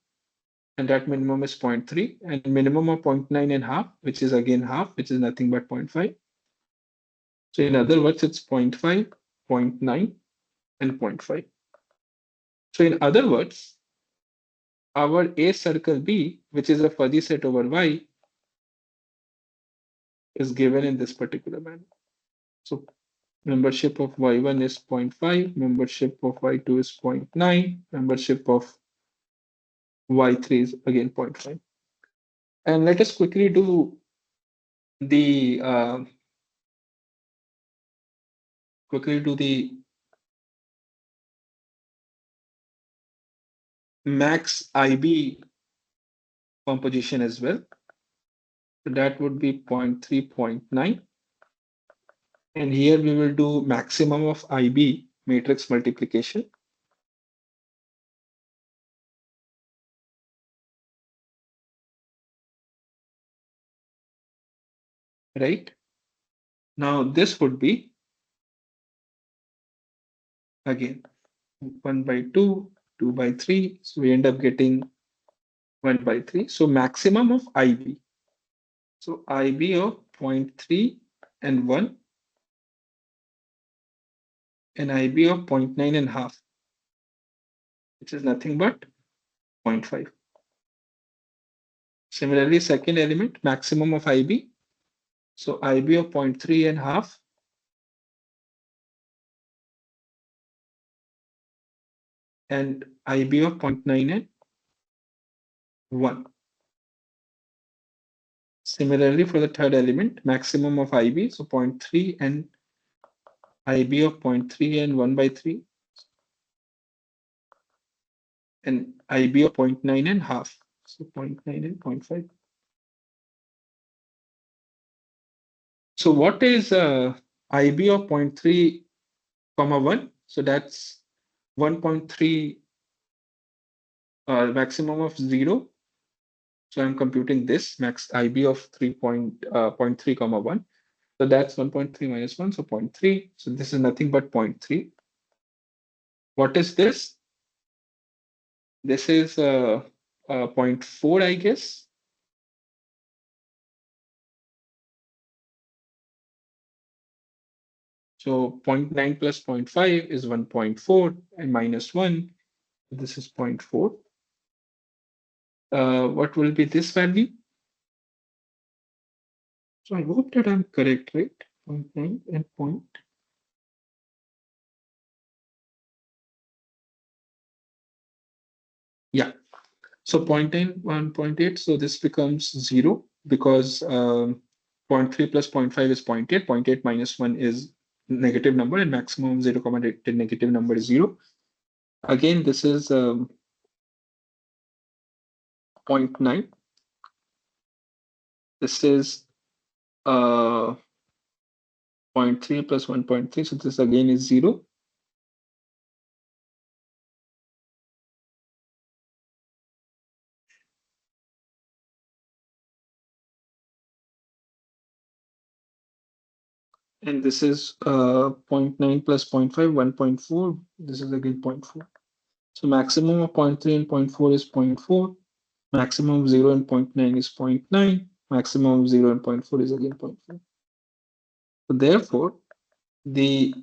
And that minimum is 0.3, and minimum of 0.9 and half, which is again half, which is nothing but 0.5. So in other words, it's 0.5, 0.9, and 0.5. So in other words, our A circle B, which is a fuzzy set over Y, is given in this particular manner. So membership of Y1 is 0.5, membership of Y2 is 0.9, membership of Y3 is again 0.5. And let us quickly do the max IB composition as well. So that would be 0.3, 0.9. And here we will do maximum of IB matrix multiplication. Right? Now this would be again 1 by 2, 2 by 3. So we end up getting 1 by 3. So maximum of IB. So IB of 0.3 and 1 an IB of 0.9 and half, which is nothing but 0.5. Similarly, second element, maximum of IB. So IB of 0.3 and half and IB of 0.9 and 1. Similarly, for the third element, maximum of IB, so 0.3 and IB of 0.3 and 1 by 3, and IB of 0.9 and half, so 0.9 and 0.5. So what is IB of 0.3 comma 1? So that's 1.3 maximum of 0. So I'm computing this max IB of 0.3 comma 1. So that's 1.3 minus 1, so 0.3. So this is nothing but 0.3. What is this? This is 0.4, I guess. So 0.9 plus 0.5 is 1.4 and minus 1. This is 0.4. What will be this value? So I hope that I'm correct, right? 0.9 and point. Yeah. So 0.9, 1.8. So this becomes 0 because 0.3 plus 0.5 is 0.8. 0.8 minus 1 is negative number and maximum 0, negative number is 0. Again, this is 0.9. This is 0.3 plus 1.3. So this again is 0. And this is 0.9 plus 0.5, 1.4. This is again 0.4. So maximum of 0.3 and 0.4 is 0.4. Maximum of 0 and 0.9 is 0.9. Maximum of 0 and 0.4 is again 0.4. So therefore, the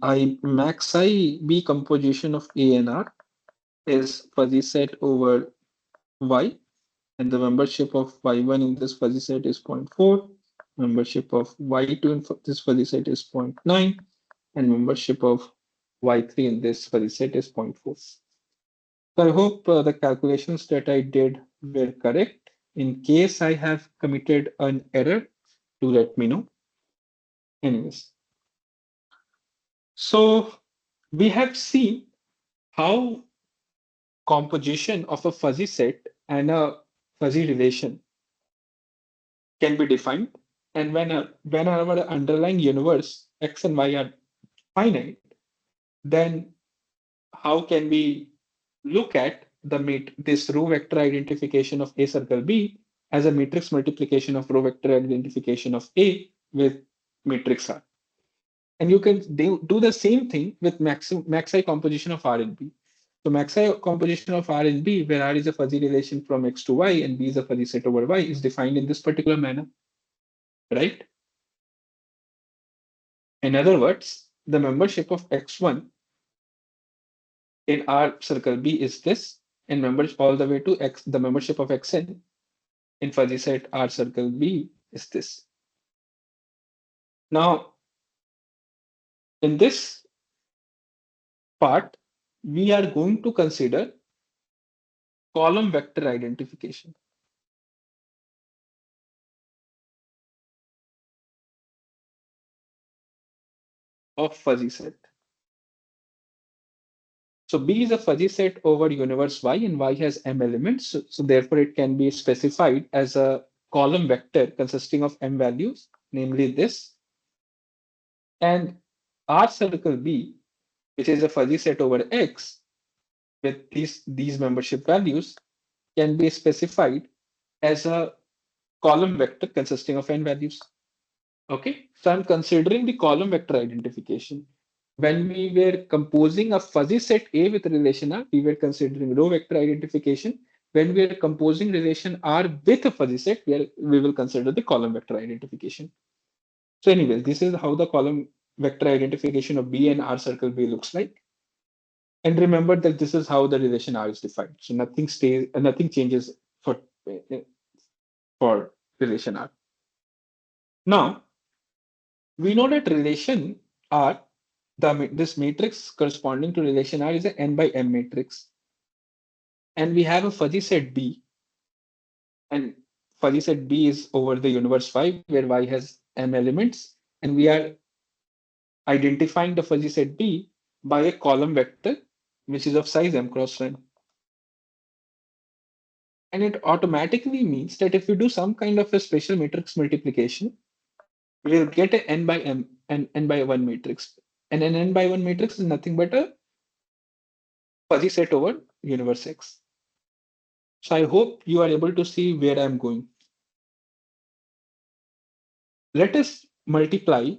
max IB composition of A and R is fuzzy set over Y, and the membership of Y1 in this fuzzy set is 0.4. Membership of Y2 in this fuzzy set is 0.9, and membership of Y3 in this fuzzy set is 0.4. So I hope the calculations that I did were correct. In case I have committed an error, do let me know. Anyways, so we have seen how composition of a fuzzy set and a fuzzy relation can be defined. And when our underlying universe X and Y are finite, then how can we look at this row vector identification of A circle B as a matrix multiplication of row vector identification of A with matrix R? And you can do the same thing with maxi composition of R and B. So maxi composition of R and B, where R is a fuzzy relation from X to Y and B is a fuzzy set over Y, is defined in this particular manner, right? In other words, the membership of X1 in R circle B is this, and members all the way to X, the membership of Xn in fuzzy set R circle B is this. Now, in this part, we are going to consider column vector identification of fuzzy set. So B is a fuzzy set over universe Y, and Y has m elements. So therefore, it can be specified as a column vector consisting of m values, namely this. And R circle B, which is a fuzzy set over X with these membership values, can be specified as a column vector consisting of n values. Okay, so I'm considering the column vector identification. When we were composing a fuzzy set A with relation R, we were considering row vector identification. When we are composing relation R with a fuzzy set, we will consider the column vector identification. So anyways, this is how the column vector identification of B and R circle B looks like. And remember that this is how the relation R is defined. So nothing changes for for relation R. Now we know that relation R, this matrix corresponding to relation R is an n by m matrix, and we have a fuzzy set B, and fuzzy set B is over the universe phi, where Y has m elements, and we are identifying the fuzzy set B by a column vector which is of size m cross n. And it automatically means that if you do some kind of a special matrix multiplication, we'll get a n by m and n by 1 matrix. And an n by 1 matrix is nothing but a fuzzy set over universe X. So I hope you are able to see where I'm going. Let us multiply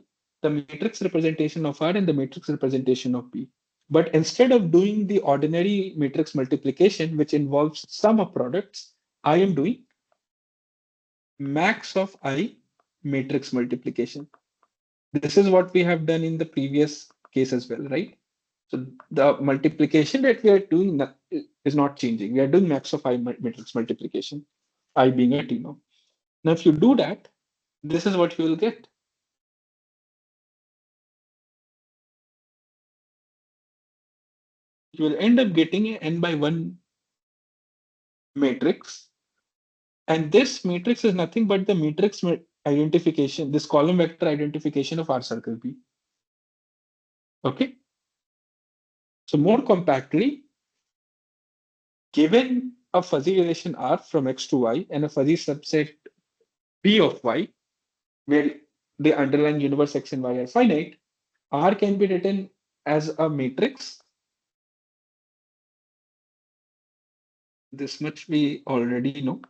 the matrix representation of R and the matrix representation of B. But instead of doing the ordinary matrix multiplication, which involves sum of products, I am doing max of I matrix multiplication. This is what we have done in the previous case as well, right? So the multiplication that we are doing is not changing. We are doing max of I matrix multiplication, I being a T norm. Now, if you do that, this is what you will get. You will end up getting a n by 1 matrix. And this matrix is nothing but the matrix identification, this column vector identification of R circle B. Okay. So more compactly, given a fuzzy relation R from X to Y and a fuzzy subset B of Y, where the underlying universe X and Y are finite, R can be written as a matrix. This much we already know.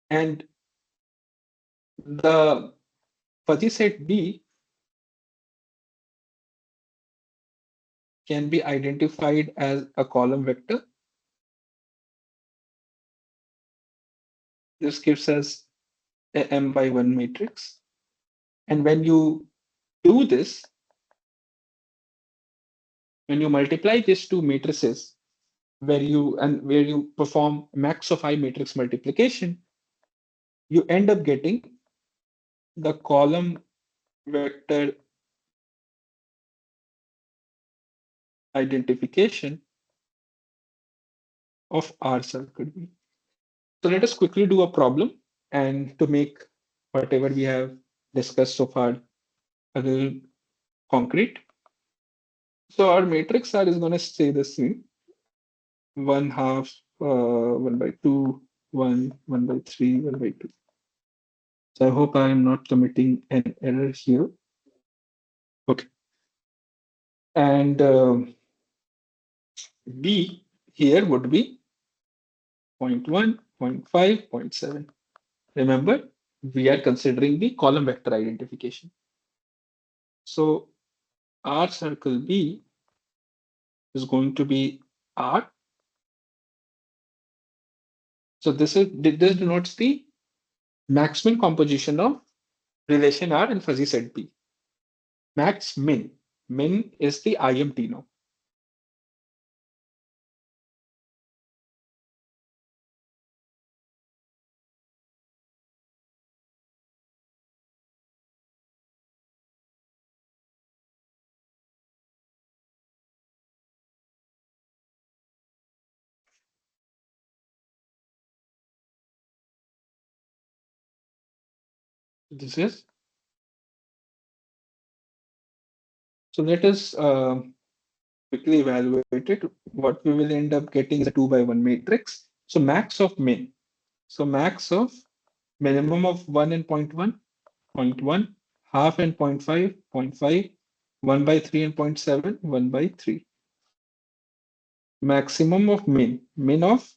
And the fuzzy set B can be identified as a column vector. This gives us a m by 1 matrix. And when you do this, when you multiply these two matrices, where you perform max of I matrix multiplication, you end up getting the column vector identification of R circle B. So let us quickly do a problem, and to make whatever we have discussed so far a little concrete. So our matrix R is going to stay the same: 1/2, 1/2, 1/3, 1/2. So I hope I am not committing an error here. Okay. And B here would be 0.1, 0.5, 0.7. Remember, we are considering the column vector identification. So R circle B is going to be R. So this denotes the maximum composition of relation R and fuzzy set B. Max min. Min is the IMT now. This is. So let us quickly evaluate it. What we will end up getting is a 2 by 1 matrix. So max of min. So max of minimum of 1 and 0.1, 0.1, half and 0.5, 0.5, 1/3 and 0.7, 1/3. Maximum of min. Min of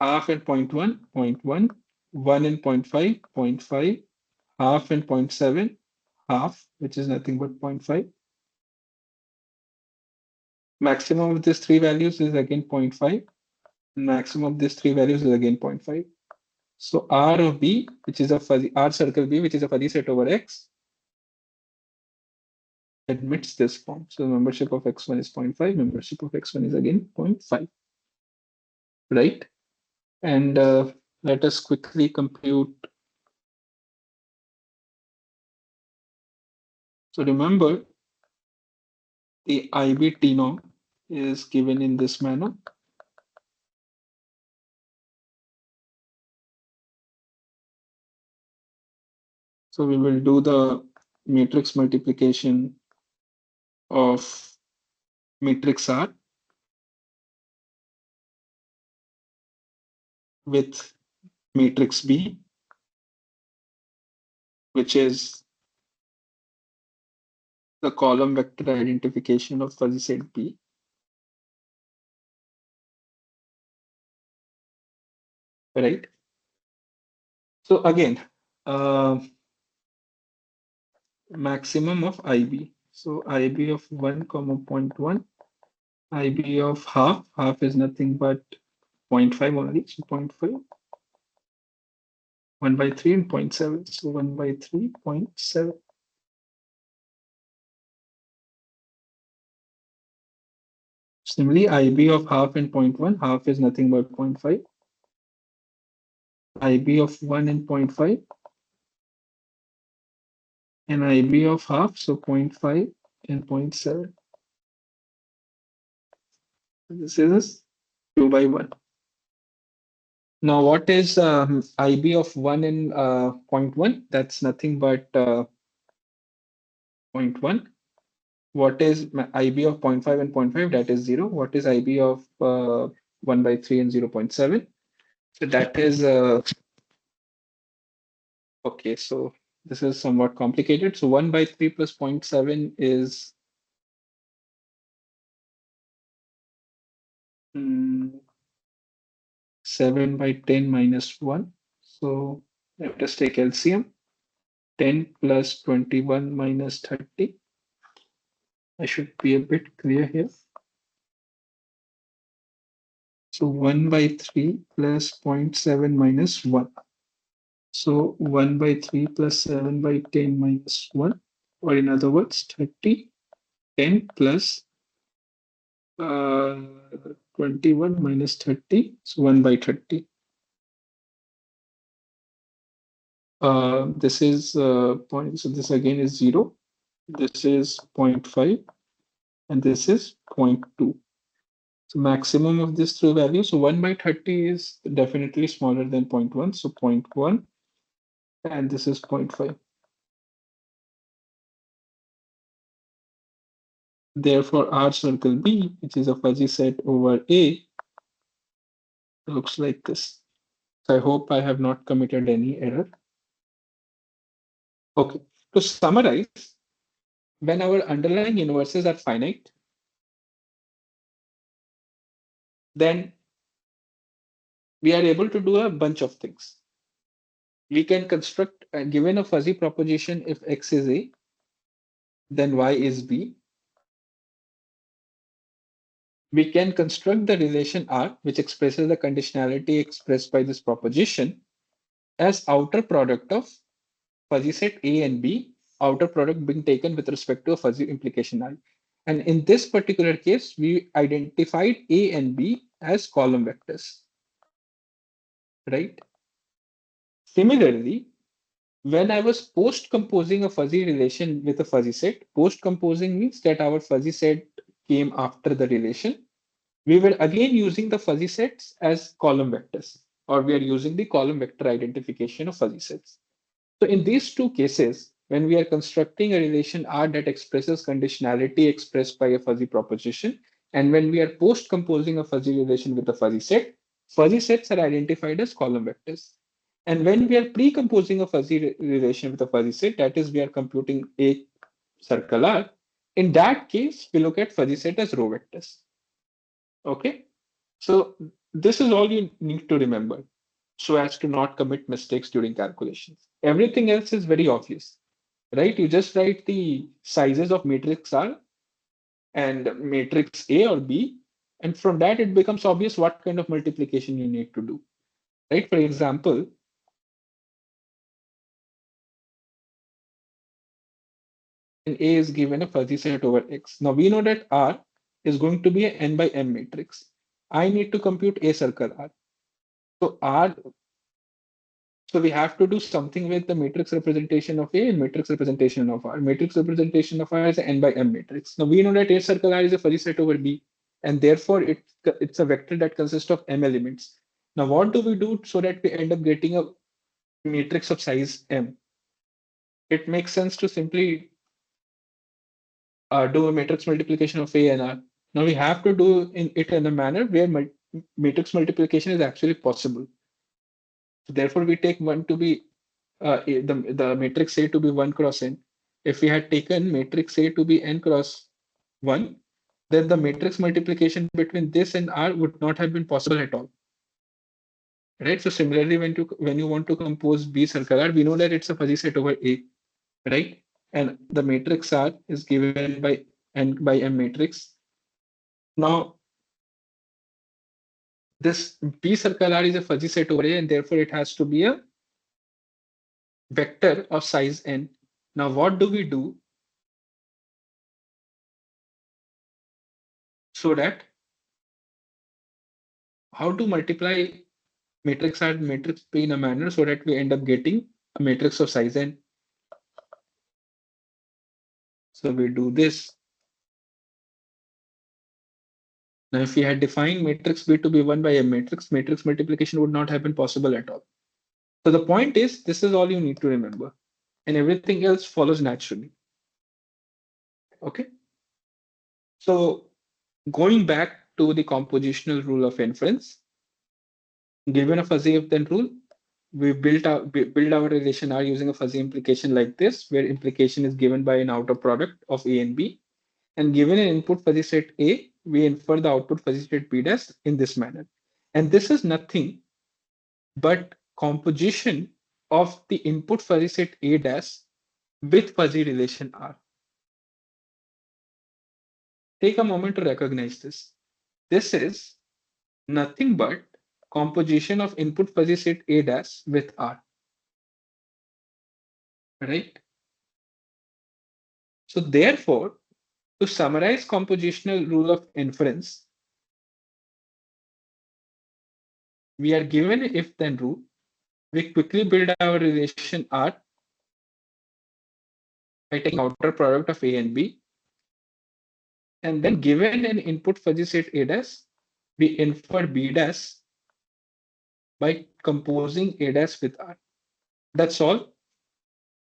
half and 0.1, 0.1, 1 and 0.5, 0.5, half and 0.7, half, which is nothing but 0.5. Maximum of these three values is again 0.5. Maximum of these three values is again 0.5. So R of B, which is a fuzzy R circle B, which is a fuzzy set over X, admits this form. So membership of X1 is 0.5, membership of X1 is again 0.5, right? And let us quickly compute. So remember, the IB T norm is given in this manner. So we will do the matrix multiplication of matrix R with matrix B, which is the column vector identification of fuzzy set B, right? So again, uh, maximum of IB. So IB of 1 comma 0.1, IB of half is nothing but 0.5 only, so 0.5, 1 by 3 and zero point 0.7, so 1 by 3, 0.7. Similarly, IB of half and 0.1, half is nothing but 0.5, IB of 1 and 0.5, and IB of half, so 0.5 and 0.7. This is 2 by 1. Now, what is IB of 1 and 0.1? That's nothing but 0.1. What is IB of 0.5 and 0.5? That is 0. What is IB of 1 by 3 and 0.7? So that is, okay, so this is somewhat complicated. So 1 by 3 plus 0.7 is 7 by 10 minus 1. So let us take LCM. 10 plus 21 minus 30. I should be a bit clear here. So 1 by 3 plus 0.7 minus 1. So 1 by 3 plus 7 by 10 minus 1, or in other words, 30. 10 plus 21 minus 30, so 1 by 30. This is point, so this again is 0. This is 0.5, and this is 0.2. So maximum of these three values. So 1 by 30 is definitely smaller than 0.1. So 0.1, and this is 0.5. Therefore, R circle B, which is a fuzzy set over A, looks like this. So I hope I have not committed any error. Okay, to summarize, when our underlying universes are finite, then we are able to do a bunch of things. We can construct, given a fuzzy proposition, if X is A, then Y is B. We can construct the relation R, which expresses the conditionality expressed by this proposition, as outer product of fuzzy set A and B, outer product being taken with respect to a fuzzy implication I. And in this particular case, we identified A and B as column vectors, right? Similarly, when I was post-composing a fuzzy relation with a fuzzy set, post-composing means that our fuzzy set came after the relation. We were again using the fuzzy sets as column vectors, or we are using the column vector identification of fuzzy sets. So in these two cases, when we are constructing a relation R that expresses conditionality expressed by a fuzzy proposition, and when we are post-composing a fuzzy relation with a fuzzy sets are identified as column vectors. And when we are pre-composing a fuzzy relation with a fuzzy set, that is, we are computing a circle R, in that case, we look at fuzzy set as row vectors. Okay, so this is all you need to remember so as to not commit mistakes during calculations. Everything else is very obvious, right? You just write the sizes of matrix R and matrix A or B, And from that, it becomes obvious what kind of multiplication you need to do, right? For example, when A is given a fuzzy set over X. Now we know that R is going to be a n by m matrix. I need to compute A circle R. So R, so we have to do something with the matrix representation of A and matrix representation of R. Matrix representation of R is an n by m matrix. Now we know that A circle R is a fuzzy set over B, and therefore it's a vector that consists of m elements. Now what do we do so that we end up getting a matrix of size m? It makes sense to simply do a matrix multiplication of A and R. Now we have to do it in a manner where matrix multiplication is actually possible. So therefore, we take one to be the matrix A to be 1 cross n. If we had taken matrix A to be n cross 1, then the matrix multiplication between this and R would not have been possible at all. Right? So similarly, when you want to compose B circle R, we know that it's a fuzzy set over A, right? And the matrix R is given by n by m matrix. Now this B circle R is a fuzzy set over A, and therefore it has to be a vector of size n. Now, what do we do so that how to multiply matrix R and matrix P in a manner so that we end up getting a matrix of size n? So we do this. Now, if we had defined matrix B to be 1 by m matrix, matrix multiplication would not have been possible at all. So the point is, this is all you need to remember, and everything else follows naturally. Okay. So going back to the compositional rule of inference, given a fuzzy if then rule, we build our relation R using a fuzzy implication like this, where implication is given by an outer product of A and B. And given an input fuzzy set A, we infer the output fuzzy set B dash in this manner. And this is nothing but composition of the input fuzzy set A dash with fuzzy relation R. Take a moment to recognize this. This is nothing but composition of input fuzzy set A dash with R, right? So therefore, to summarize compositional rule of inference, we are given an if-then rule. We quickly build our relation R by taking outer product of A and B. And then given an input fuzzy set A dash, we infer B dash by composing A dash with R. That's all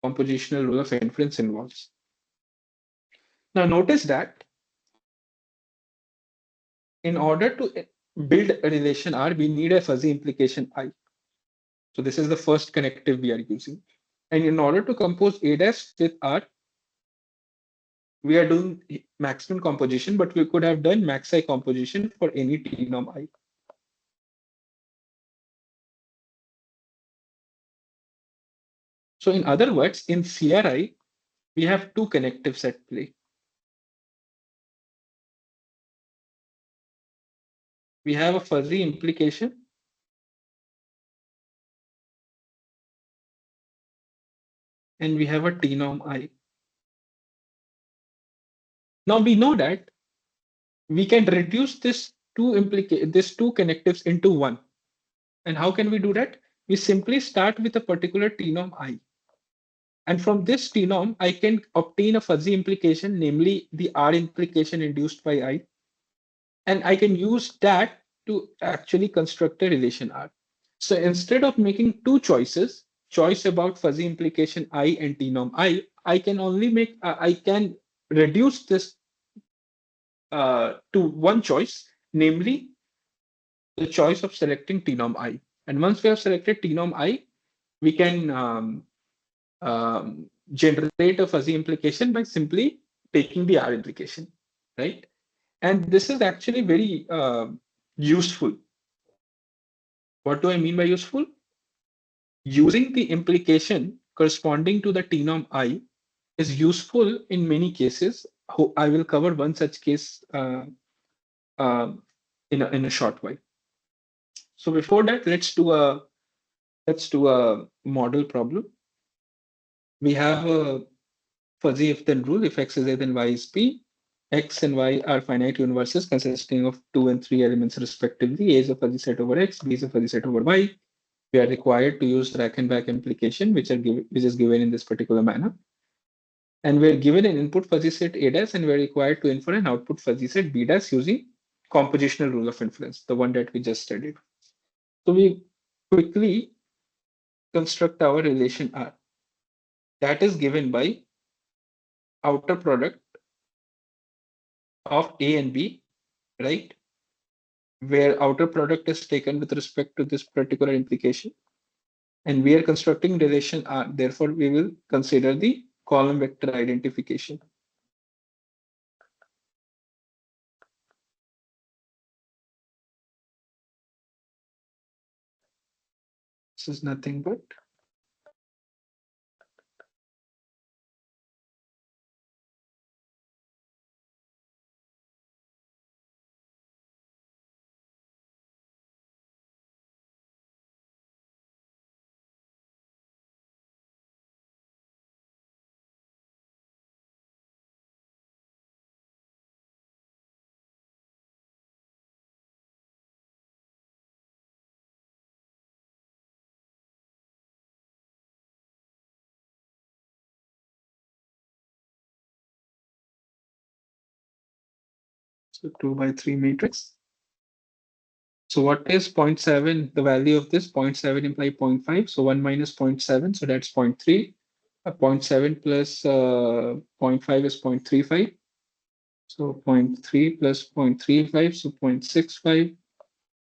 compositional rule of inference involves. Now notice that in order to build a relation R, we need a fuzzy implication I. So this is the first connective we are using. And in order to compose A dash with R, we are doing maximum composition, but we could have done maxi composition for any T norm I. So in other words, in CRI, we have two connectives at play. We have a fuzzy implication and we have a T norm I. Now we know that we can reduce this two connectives into one. And how can we do that? We simply start with a particular T norm I. And from this T norm, I can obtain a fuzzy implication, namely the R implication induced by I. And I can use that to actually construct a relation R. So instead of making two choices, choice about fuzzy implication I and T norm I can only make, I can reduce this to one choice, namely the choice of selecting T norm I. And once we have selected T norm I, we can generate a fuzzy implication by simply taking the R implication, right? And this is actually very useful. What do I mean by useful? Using the implication corresponding to the T norm I is useful in many cases. I will cover one such case in a short while. So before that, let's do a model problem. We have a fuzzy if then rule. If x is a, then y is p. X and y are finite universes consisting of two and three elements respectively. A is a fuzzy set over x, B is a fuzzy set over y. We are required to use rack and back implication, which is given in this particular manner. And we're given an input fuzzy set A dash, and we're required to infer an output fuzzy set B dash using compositional rule of inference, the one that we just studied. So we quickly construct our relation R. That is given by outer product of A and B, right? Where outer product is taken with respect to this particular implication. And we are constructing relation R. Therefore, we will consider the column vector identification. This is nothing but so 2 by 3 matrix. So what is 0.7? The value of this 0.7 imply 0.5. So 1 minus 0.7, so that's 0.3. 0.7 plus 0.5 is 0.35. So 0.3 plus 0.35, so 0.65.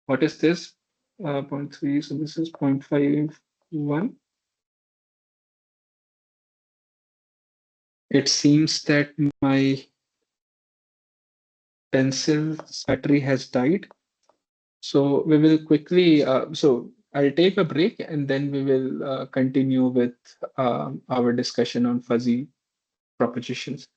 What is this? 0.3, so this is 0.51. It seems that my pencil battery has died. So we will quickly, so I'll take a break and then we will continue with our discussion on fuzzy propositions.